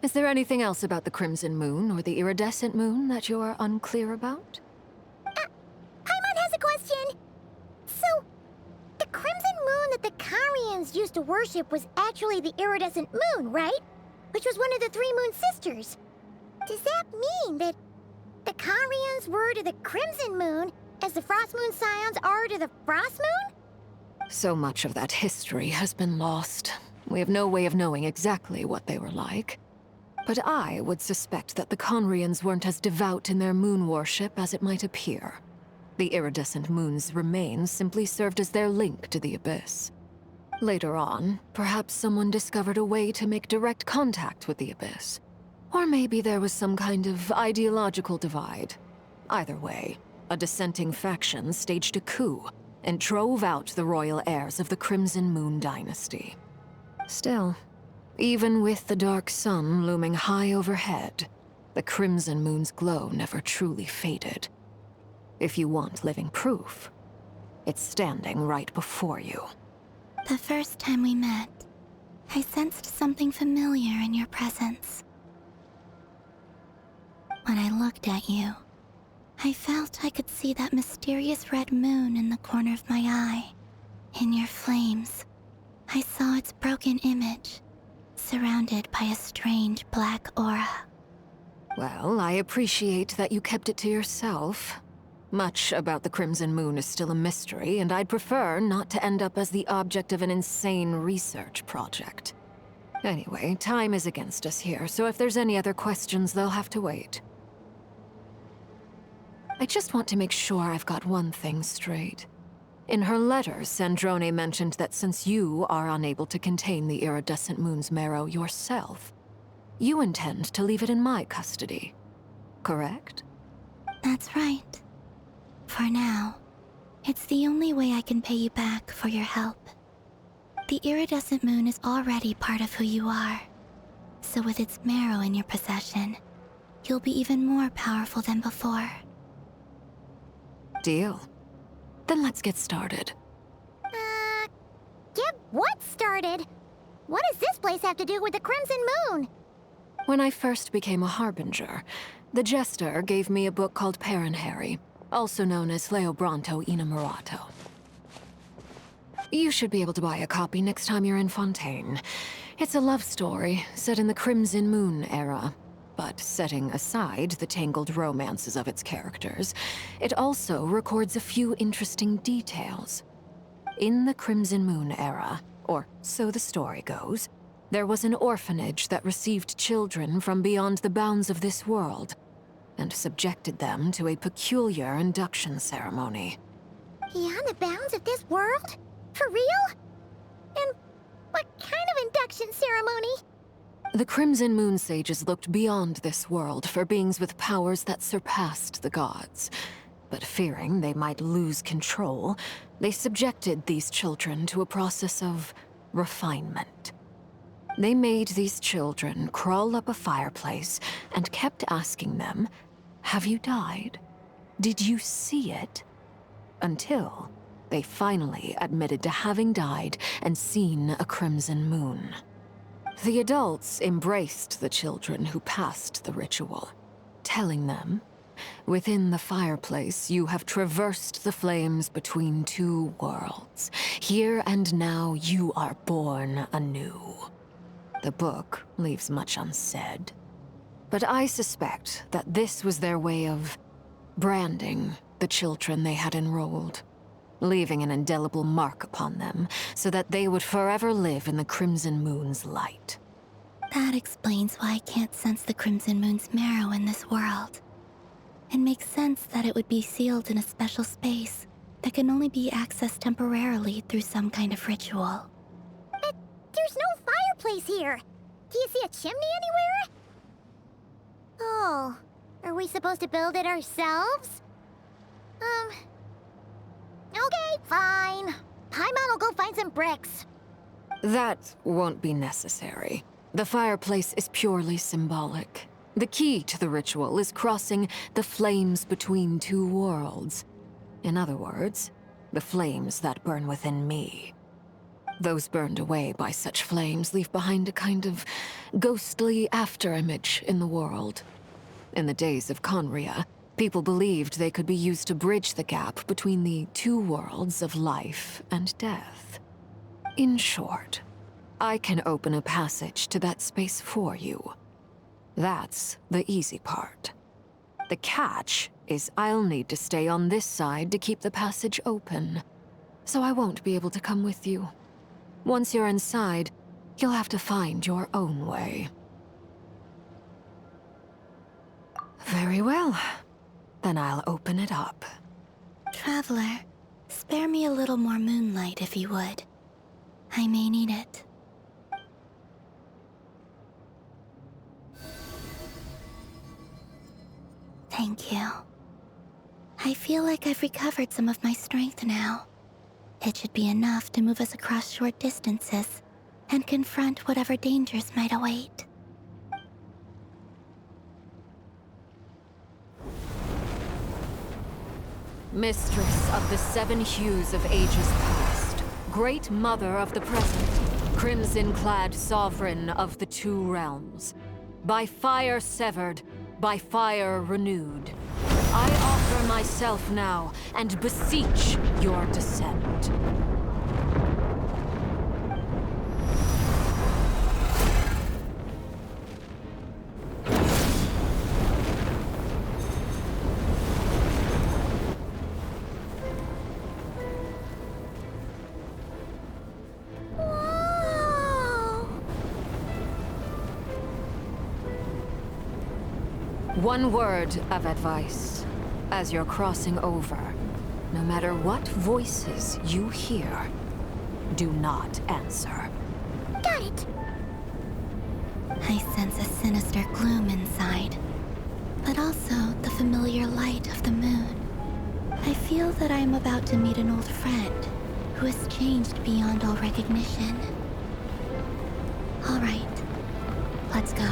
Is there anything else about the Crimson Moon or the Iridescent Moon that you're unclear about? Paimon has a question. So, the Crimson Moon that the Carians used to worship was actually the Iridescent Moon, right? Which was one of the three Moon Sisters. Does that mean that the Carians were to the Crimson Moon as the Frost Moon Scions are to the Frost Moon? So much of that history has been lost. We have no way of knowing exactly what they were like. But I would suspect that the Conrians weren't as devout in their moon worship as it might appear. The iridescent moon's remains simply served as their link to the abyss. Later on, perhaps someone discovered a way to make direct contact with the abyss. Or maybe there was some kind of ideological divide. Either way, a dissenting faction staged a coup and drove out the royal heirs of the Crimson Moon dynasty. Still, even with the dark sun looming high overhead, the Crimson Moon's glow never truly faded. If you want living proof, it's standing right before you. The first time we met, I sensed something familiar in your presence. When I looked at you, I felt I could see that mysterious red moon in the corner of my eye. In your flames, I saw its broken image, surrounded by a strange black aura. Well, I appreciate that you kept it to yourself. Much about the Crimson Moon is still a mystery, and I'd prefer not to end up as the object of an insane research project. Anyway, time is against us here, so if there's any other questions, they'll have to wait. I just want to make sure I've got one thing straight. In her letter, Sandrone mentioned that since you are unable to contain the iridescent moon's marrow yourself, you intend to leave it in my custody, correct? That's right. For now, it's the only way I can pay you back for your help. The iridescent moon is already part of who you are, so with its marrow in your possession, you'll be even more powerful than before. Deal. Then let's get started. Get what started? What does this place have to do with the Crimson Moon? When I first became a Harbinger, the Jester gave me a book called Paranhari, also known as Leobranto Innamorato. You should be able to buy a copy next time you're in Fontaine. It's a love story set in the Crimson Moon era. But setting aside the tangled romances of its characters, it also records a few interesting details. In the Crimson Moon era, or so the story goes, there was an orphanage that received children from beyond the bounds of this world, and subjected them to a peculiar induction ceremony. Beyond the bounds of this world? For real? And what kind of induction ceremony? The Crimson Moon sages looked beyond this world for beings with powers that surpassed the gods. But fearing they might lose control, they subjected these children to a process of refinement. They made these children crawl up a fireplace and kept asking them, "Have you died? Did you see it?" Until they finally admitted to having died and seen a crimson moon. The adults embraced the children who passed the ritual, telling them, "Within the fireplace, you have traversed the flames between two worlds. Here and now, you are born anew." The book leaves much unsaid, but I suspect that this was their way of branding the children they had enrolled, leaving an indelible mark upon them so that they would forever live in the Crimson Moon's light. That explains why I can't sense the Crimson Moon's marrow in this world. It makes sense that it would be sealed in a special space that can only be accessed temporarily through some kind of ritual. But there's no fireplace here. Do you see a chimney anywhere? Oh, are we supposed to build it ourselves? Okay, fine. Paimon will go find some bricks. That won't be necessary. The fireplace is purely symbolic. The key to the ritual is crossing the flames between two worlds. In other words, the flames that burn within me. Those burned away by such flames leave behind a kind of ghostly afterimage in the world. In the days of Conria, people believed they could be used to bridge the gap between the two worlds of life and death. In short, I can open a passage to that space for you. That's the easy part. The catch is I'll need to stay on this side to keep the passage open, so I won't be able to come with you. Once you're inside, you'll have to find your own way. Very well. Then I'll open it up. Traveler, spare me a little more moonlight if you would. I may need it. Thank you. I feel like I've recovered some of my strength now. It should be enough to move us across short distances and confront whatever dangers might await. Mistress of the seven hues of ages past, great mother of the present, crimson-clad sovereign of the two realms, by fire severed, by fire renewed, I offer myself now and beseech your descent. One word of advice. As you're crossing over, no matter what voices you hear, do not answer. Got it. I sense a sinister gloom inside, but also the familiar light of the moon. I feel that I am about to meet an old friend who has changed beyond all recognition. All right, let's go.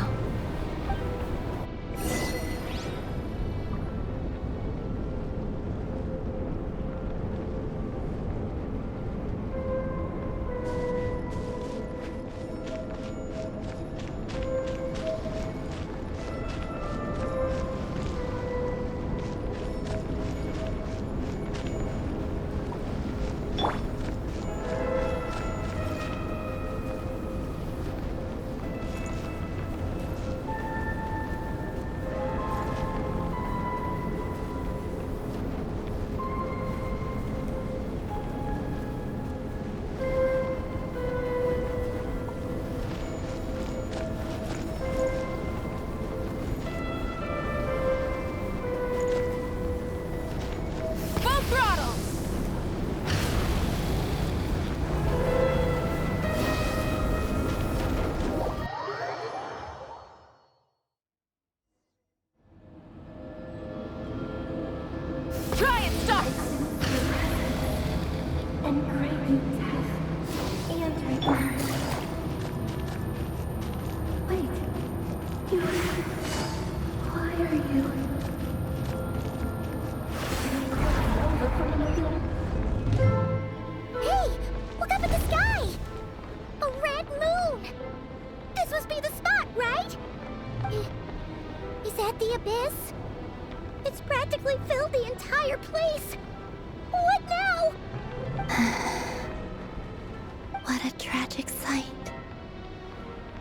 What a tragic sight.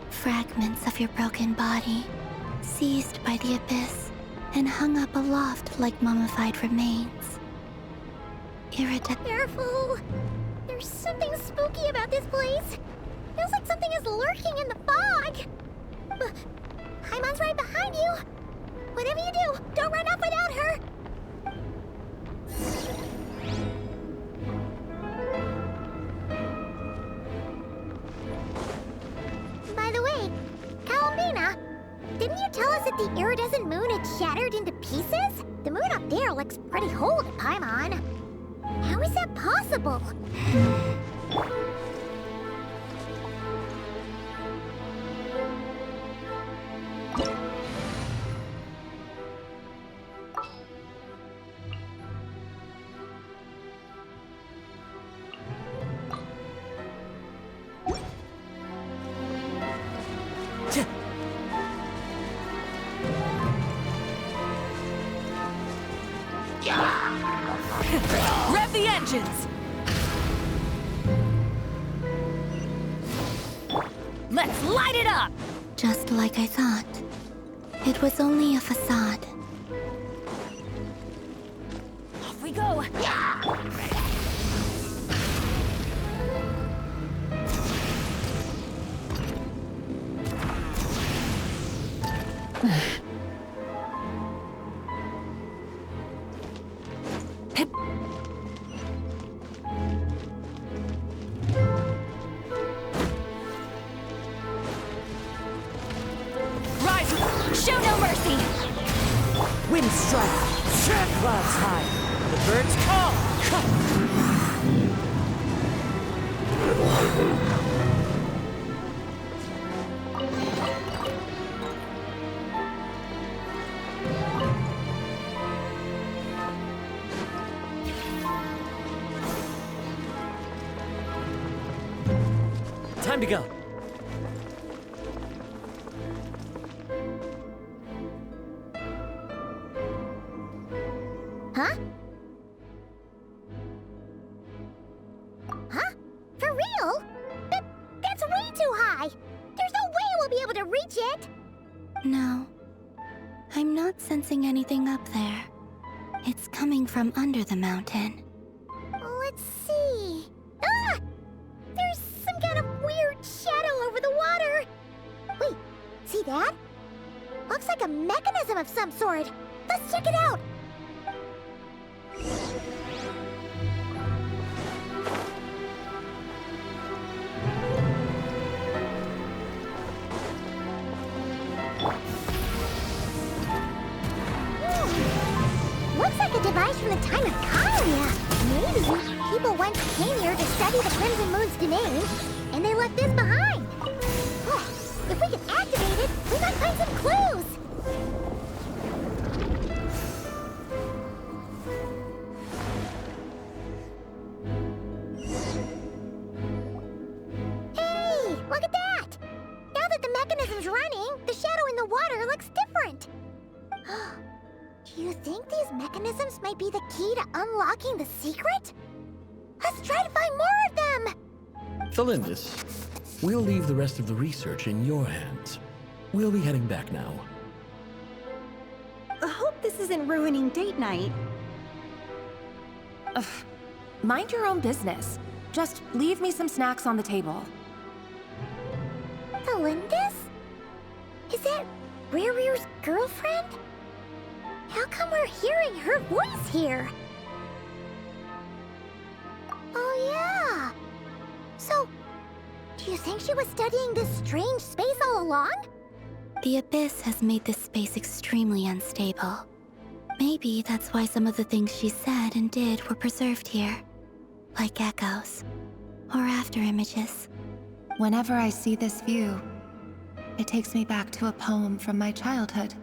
Fragments of your broken body, seized by the abyss, and hung up aloft like mummified remains. Careful! There's something spooky about this place. Feels like something is lurking in the fog. Paimon's right behind you. Whatever you do, don't run off without her. By the way, Kalambina, didn't you tell us that the iridescent moon had shattered into pieces? The moon up there looks pretty whole to Paimon. How is that possible? Rev the engines! Let's light it up! Just like I thought. It was only a facade. Off we go! Show no mercy! Wind strike, clouds high, the birds call! Time to go. Huh? Huh? For real? That's way too high! There's no way we'll be able to reach it! No. I'm not sensing anything up there. It's coming from under the mountain. Let's see... Ah! There's some kind of weird shadow over the water! Wait, see that? Looks like a mechanism of some sort. Let's check it out. Looks like a device from the time of Khalia. Maybe people once came here to study the Crimson Moon's domain, and they left this behind. Oh, if we can activate it, we might find some clues. Hey, look at that! Now that the mechanism's running, the shadow in the water looks different. Do you think these mechanisms might be the key to unlocking the secret? Let's try to find more of them! Felindis, we'll leave the rest of the research in your hands. We'll be heading back now. I hope this isn't ruining date night. Ugh. Mind your own business. Just leave me some snacks on the table. Felindis? Is that Rear's girlfriend? How come we're hearing her voice here? Oh yeah! So, do you think she was studying this strange space all along? The Abyss has made this space extremely unstable. Maybe that's why some of the things she said and did were preserved here. Like echoes. Or after images. Whenever I see this view, it takes me back to a poem from my childhood.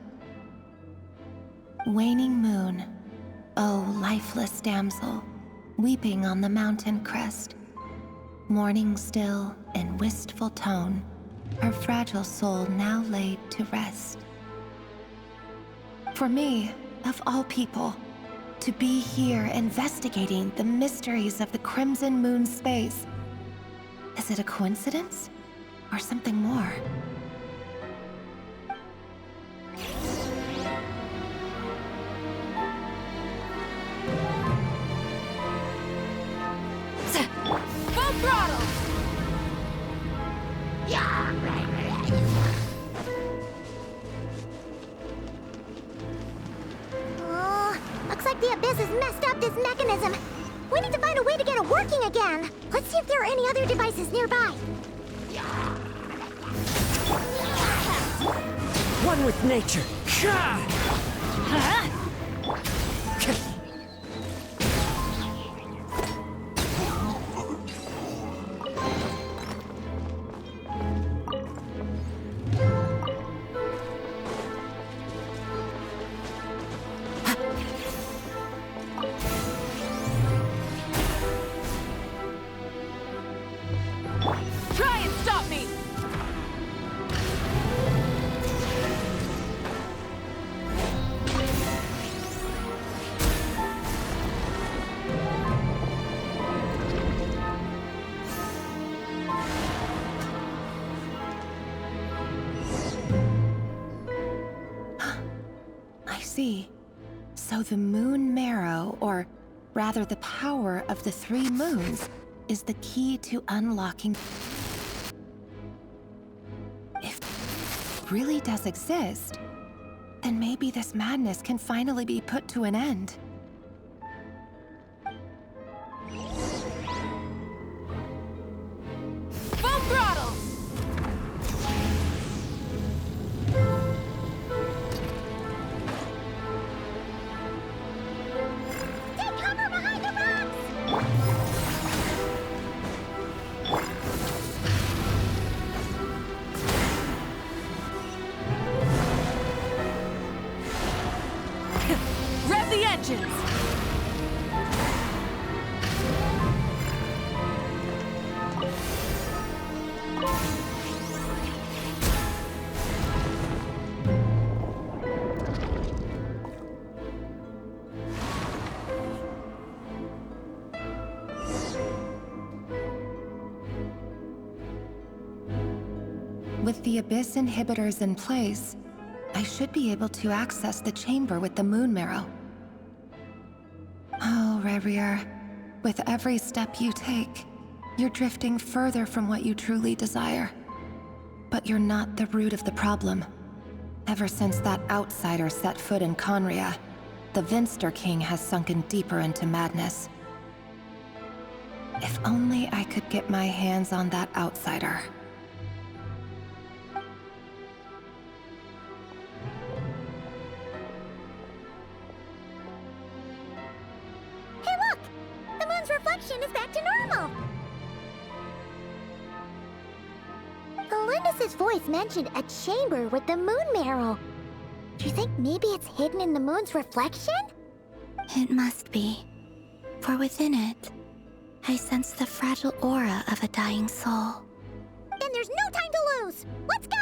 Waning moon, oh lifeless damsel, weeping on the mountain crest. Mourning still in wistful tone, her fragile soul now laid to rest. For me, of all people, to be here investigating the mysteries of the Crimson Moon space, is it a coincidence or something more? Full throttle! Oh, looks like the Abyss has messed up this mechanism. We need to find a way to get it working again. Let's see if there are any other devices nearby. One with nature. Try and stop me! I see. So the moon marrow, or rather the power of the 3 moons, is the key to unlocking... If it really does exist, then maybe this madness can finally be put to an end. Full throttle! Take cover behind the rocks! Rev the engines! With the Abyss inhibitors in place, I should be able to access the chamber with the moon marrow. Oh, Rerir, with every step you take, you're drifting further from what you truly desire. But you're not the root of the problem. Ever since that outsider set foot in Conria, the Vinster King has sunken deeper into madness. If only I could get my hands on that outsider. Hey look! The moon's reflection is back to normal! Olympus's voice mentioned a chamber with the moon marrow. Do you think maybe it's hidden in the moon's reflection? It must be. For within it, I sense the fragile aura of a dying soul. Then there's no time to lose! Let's go!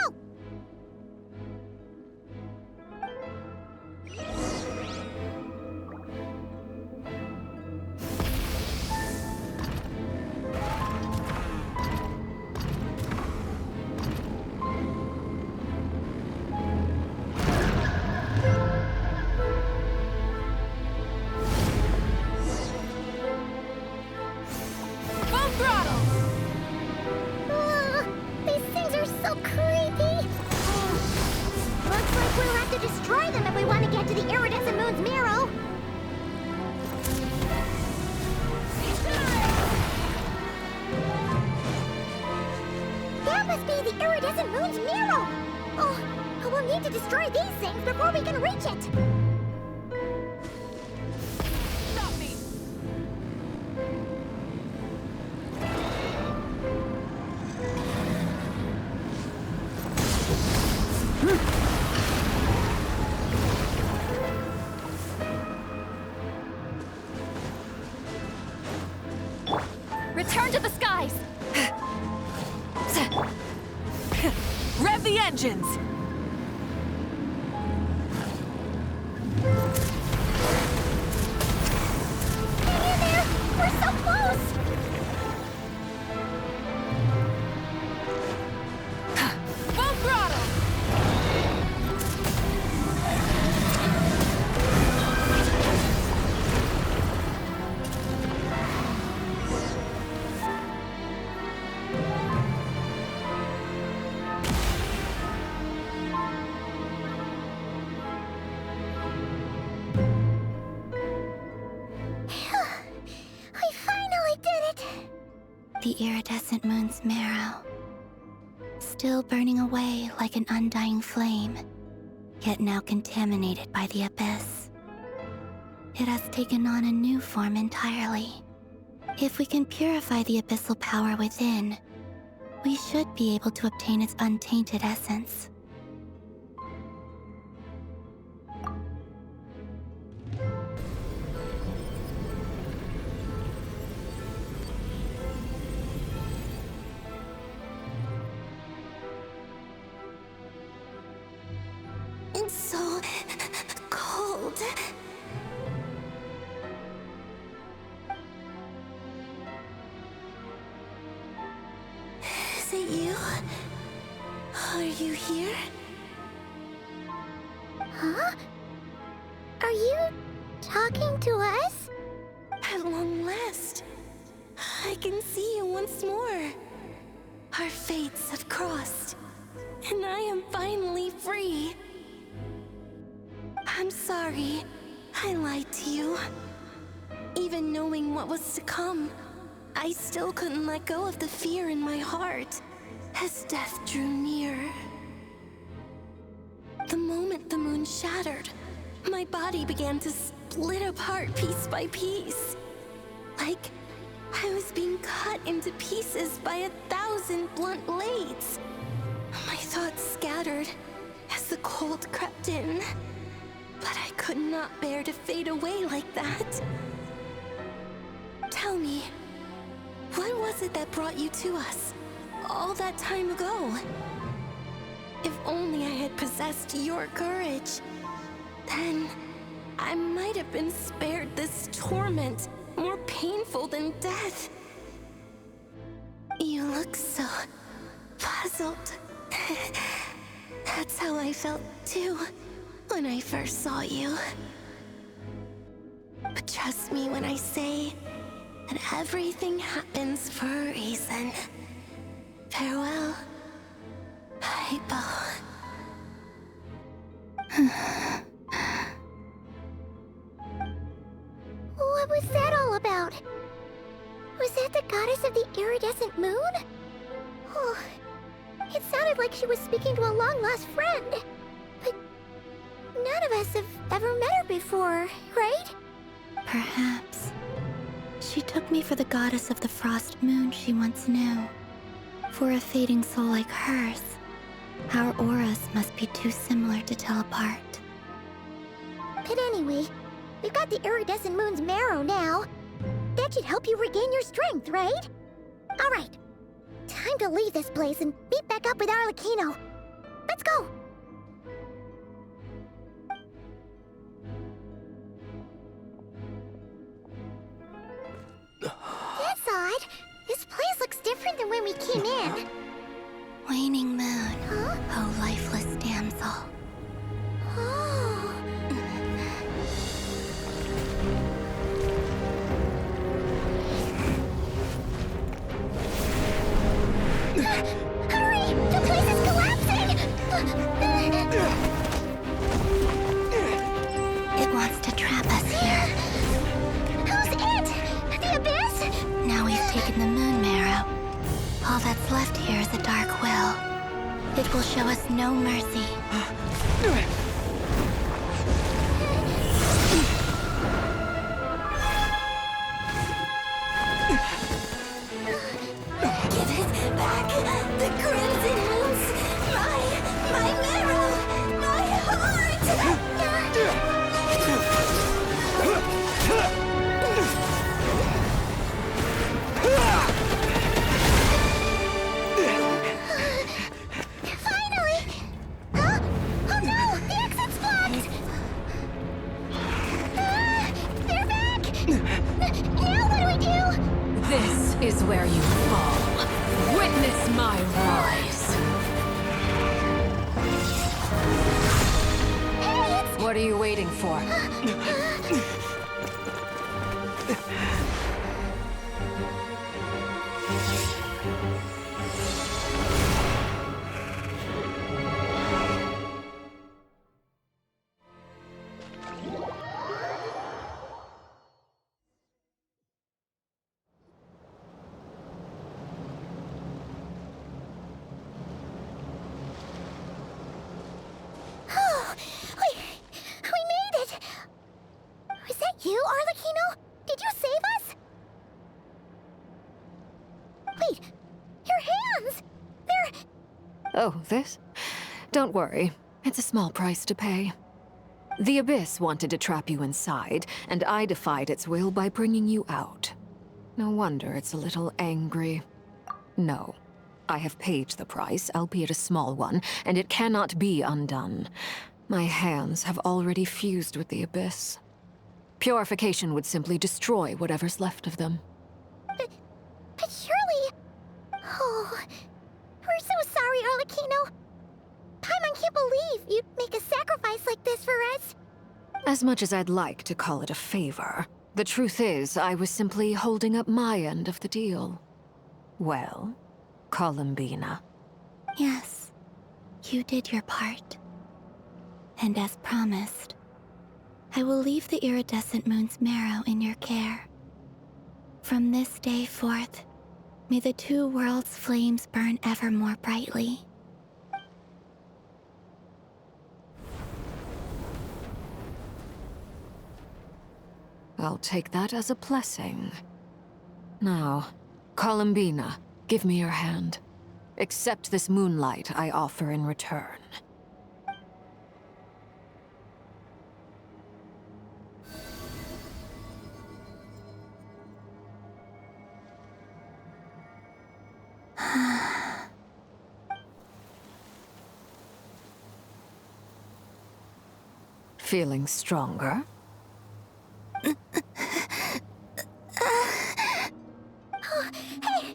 These things are so creepy! Looks like we'll have to destroy them if we want to get to the iridescent moon's marrow! That must be the iridescent moon's marrow! Oh, we'll need to destroy these things before we can reach it! Stop me! Return to the skies! Rev the engines! Hang in there! We're so close! Full throttle! We finally did it! The iridescent moon's marrow. Still burning away like an undying flame, yet now contaminated by the abyss. It has taken on a new form entirely. If we can purify the abyssal power within, we should be able to obtain its untainted essence. It's so cold. Is it you? Are you here? Huh? Are you talking to us? At long last, I can see you once more. Our fates have crossed, and I am finally free. I'm sorry, I lied to you. Even knowing what was to come, I still couldn't let go of the fear in my heart as death drew near. The moment the moon shattered, my body began to split apart piece by piece. Like I was being cut into pieces by 1,000 blunt blades. My thoughts scattered as the cold crept in. But I could not bear to fade away like that. Tell me, what was it that brought you to us all that time ago? If only I had possessed your courage, then I might have been spared this torment more painful than death. You look so puzzled. That's how I felt too when I first saw you. But trust me when I say that everything happens for a reason. Farewell, Hypo. What was that all about? Was that the goddess of the iridescent moon? Oh, it sounded like she was speaking to a long-lost friend. But none of us have ever met her before, right? Perhaps. She took me for the goddess of the frost moon she once knew. For a fading soul like hers, our auras must be too similar to tell apart. But anyway, we've got the iridescent moon's marrow now. That should help you regain your strength, right? Alright, time to leave this place and meet back up with Arlecchino. Let's go! That's odd. This place looks different than when we came in. Waning moon, Huh? oh lifeless damsel. Oh. Hurry! The place is collapsing! It wants to trap us here. Who's it? The Abyss? Now we've taken the moon marrow. All that's left here is a dark will. It will show us no mercy. Give it back! The crimson moons! My marrow! My heart! Finally! Huh? Oh no! The exit's blocked! They're back! Now what do we do? This is where you fall. Witness my rise. Hey, What are you waiting for? Oh, we made it! Was that you, Arlecchino? Did you save us? Wait, your hands! They're... Oh, this? Don't worry. It's a small price to pay. The Abyss wanted to trap you inside, and I defied its will by bringing you out. No wonder it's a little angry. No. I have paid the price, albeit a small one, and it cannot be undone. My hands have already fused with the Abyss. Purification would simply destroy whatever's left of them. But surely... Oh, we're so sorry, Arlecchino. Paimon can't believe you'd make a sacrifice like this for us. As much as I'd like to call it a favor, the truth is I was simply holding up my end of the deal. Well, Columbina. Yes, you did your part. And as promised, I will leave the iridescent moon's marrow in your care. From this day forth, may the two worlds' flames burn ever more brightly. I'll take that as a blessing. Now, Columbina, give me your hand. Accept this moonlight I offer in return. Feeling stronger? Hey,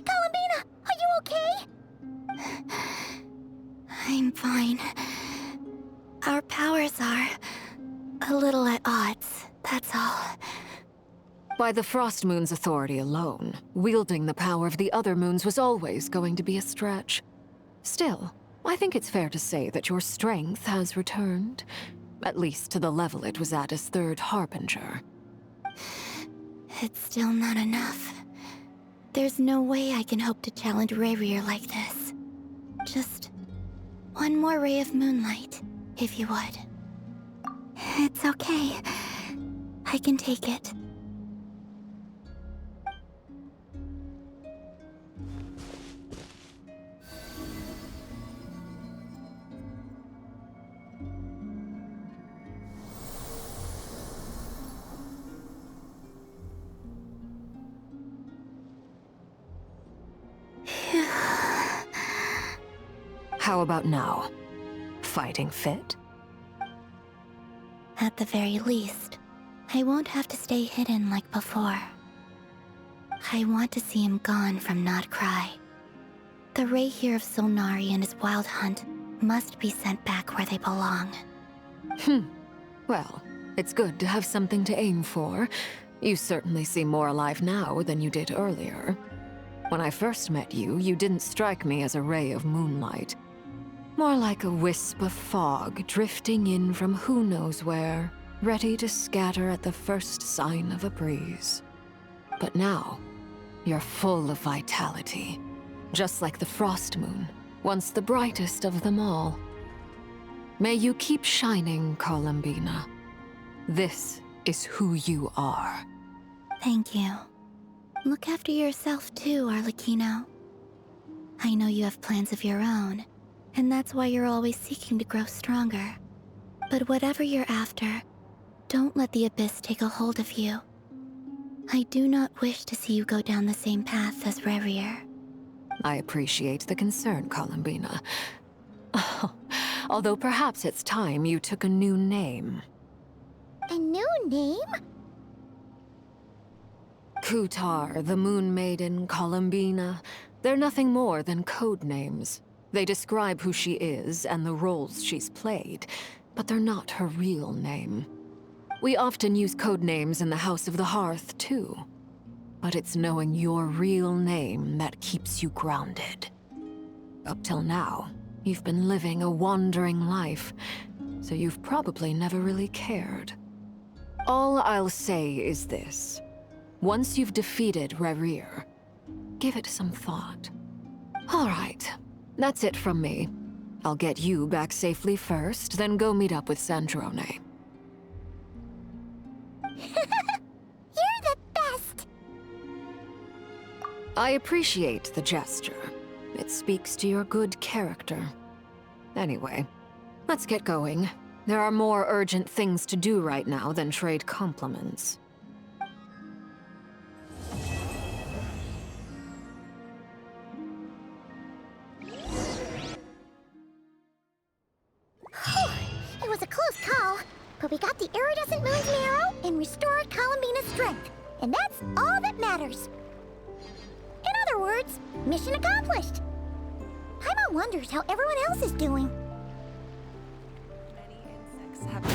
Columbina, are you okay? I'm fine. Our powers are a little at odds, that's all. By the Frost Moon's authority alone, wielding the power of the other moons was always going to be a stretch. Still, I think it's fair to say that your strength has returned. At least to the level it was at as Third Harbinger. It's still not enough. There's no way I can hope to challenge Rayrier like this. Just one more ray of moonlight, if you would. It's okay. I can take it. How about now? Fighting fit? At the very least, I won't have to stay hidden like before. I want to see him gone from Nod-Krai. The Rayheer of Solnari and his wild hunt must be sent back where they belong. Well, it's good to have something to aim for. You certainly seem more alive now than you did earlier. When I first met you, you didn't strike me as a ray of moonlight. More like a wisp of fog drifting in from who knows where, ready to scatter at the first sign of a breeze. But now, you're full of vitality, just like the Frost Moon, once the brightest of them all. May you keep shining, Columbina. This is who you are. Thank you. Look after yourself too, Arlecchino. I know you have plans of your own, and that's why you're always seeking to grow stronger. But whatever you're after, don't let the Abyss take a hold of you. I do not wish to see you go down the same path as Rayrier. I appreciate the concern, Columbina. Although perhaps it's time you took a new name. A new name? Kutar, the Moon Maiden, Columbina, they're nothing more than code names. They describe who she is and the roles she's played, but they're not her real name. We often use code names in the House of the Hearth, too. But it's knowing your real name that keeps you grounded. Up till now, you've been living a wandering life, so you've probably never really cared. All I'll say is this. Once you've defeated Rayrier, give it some thought. All right. That's it from me. I'll get you back safely first, then go meet up with Sandrone. You're the best! I appreciate the gesture. It speaks to your good character. Anyway, let's get going. There are more urgent things to do right now than trade compliments. It was a close call, but we got the iridescent moon's marrow and restored Columbina's strength, and that's all that matters. In other words, mission accomplished. Paimon wonders how everyone else is doing. Many insects have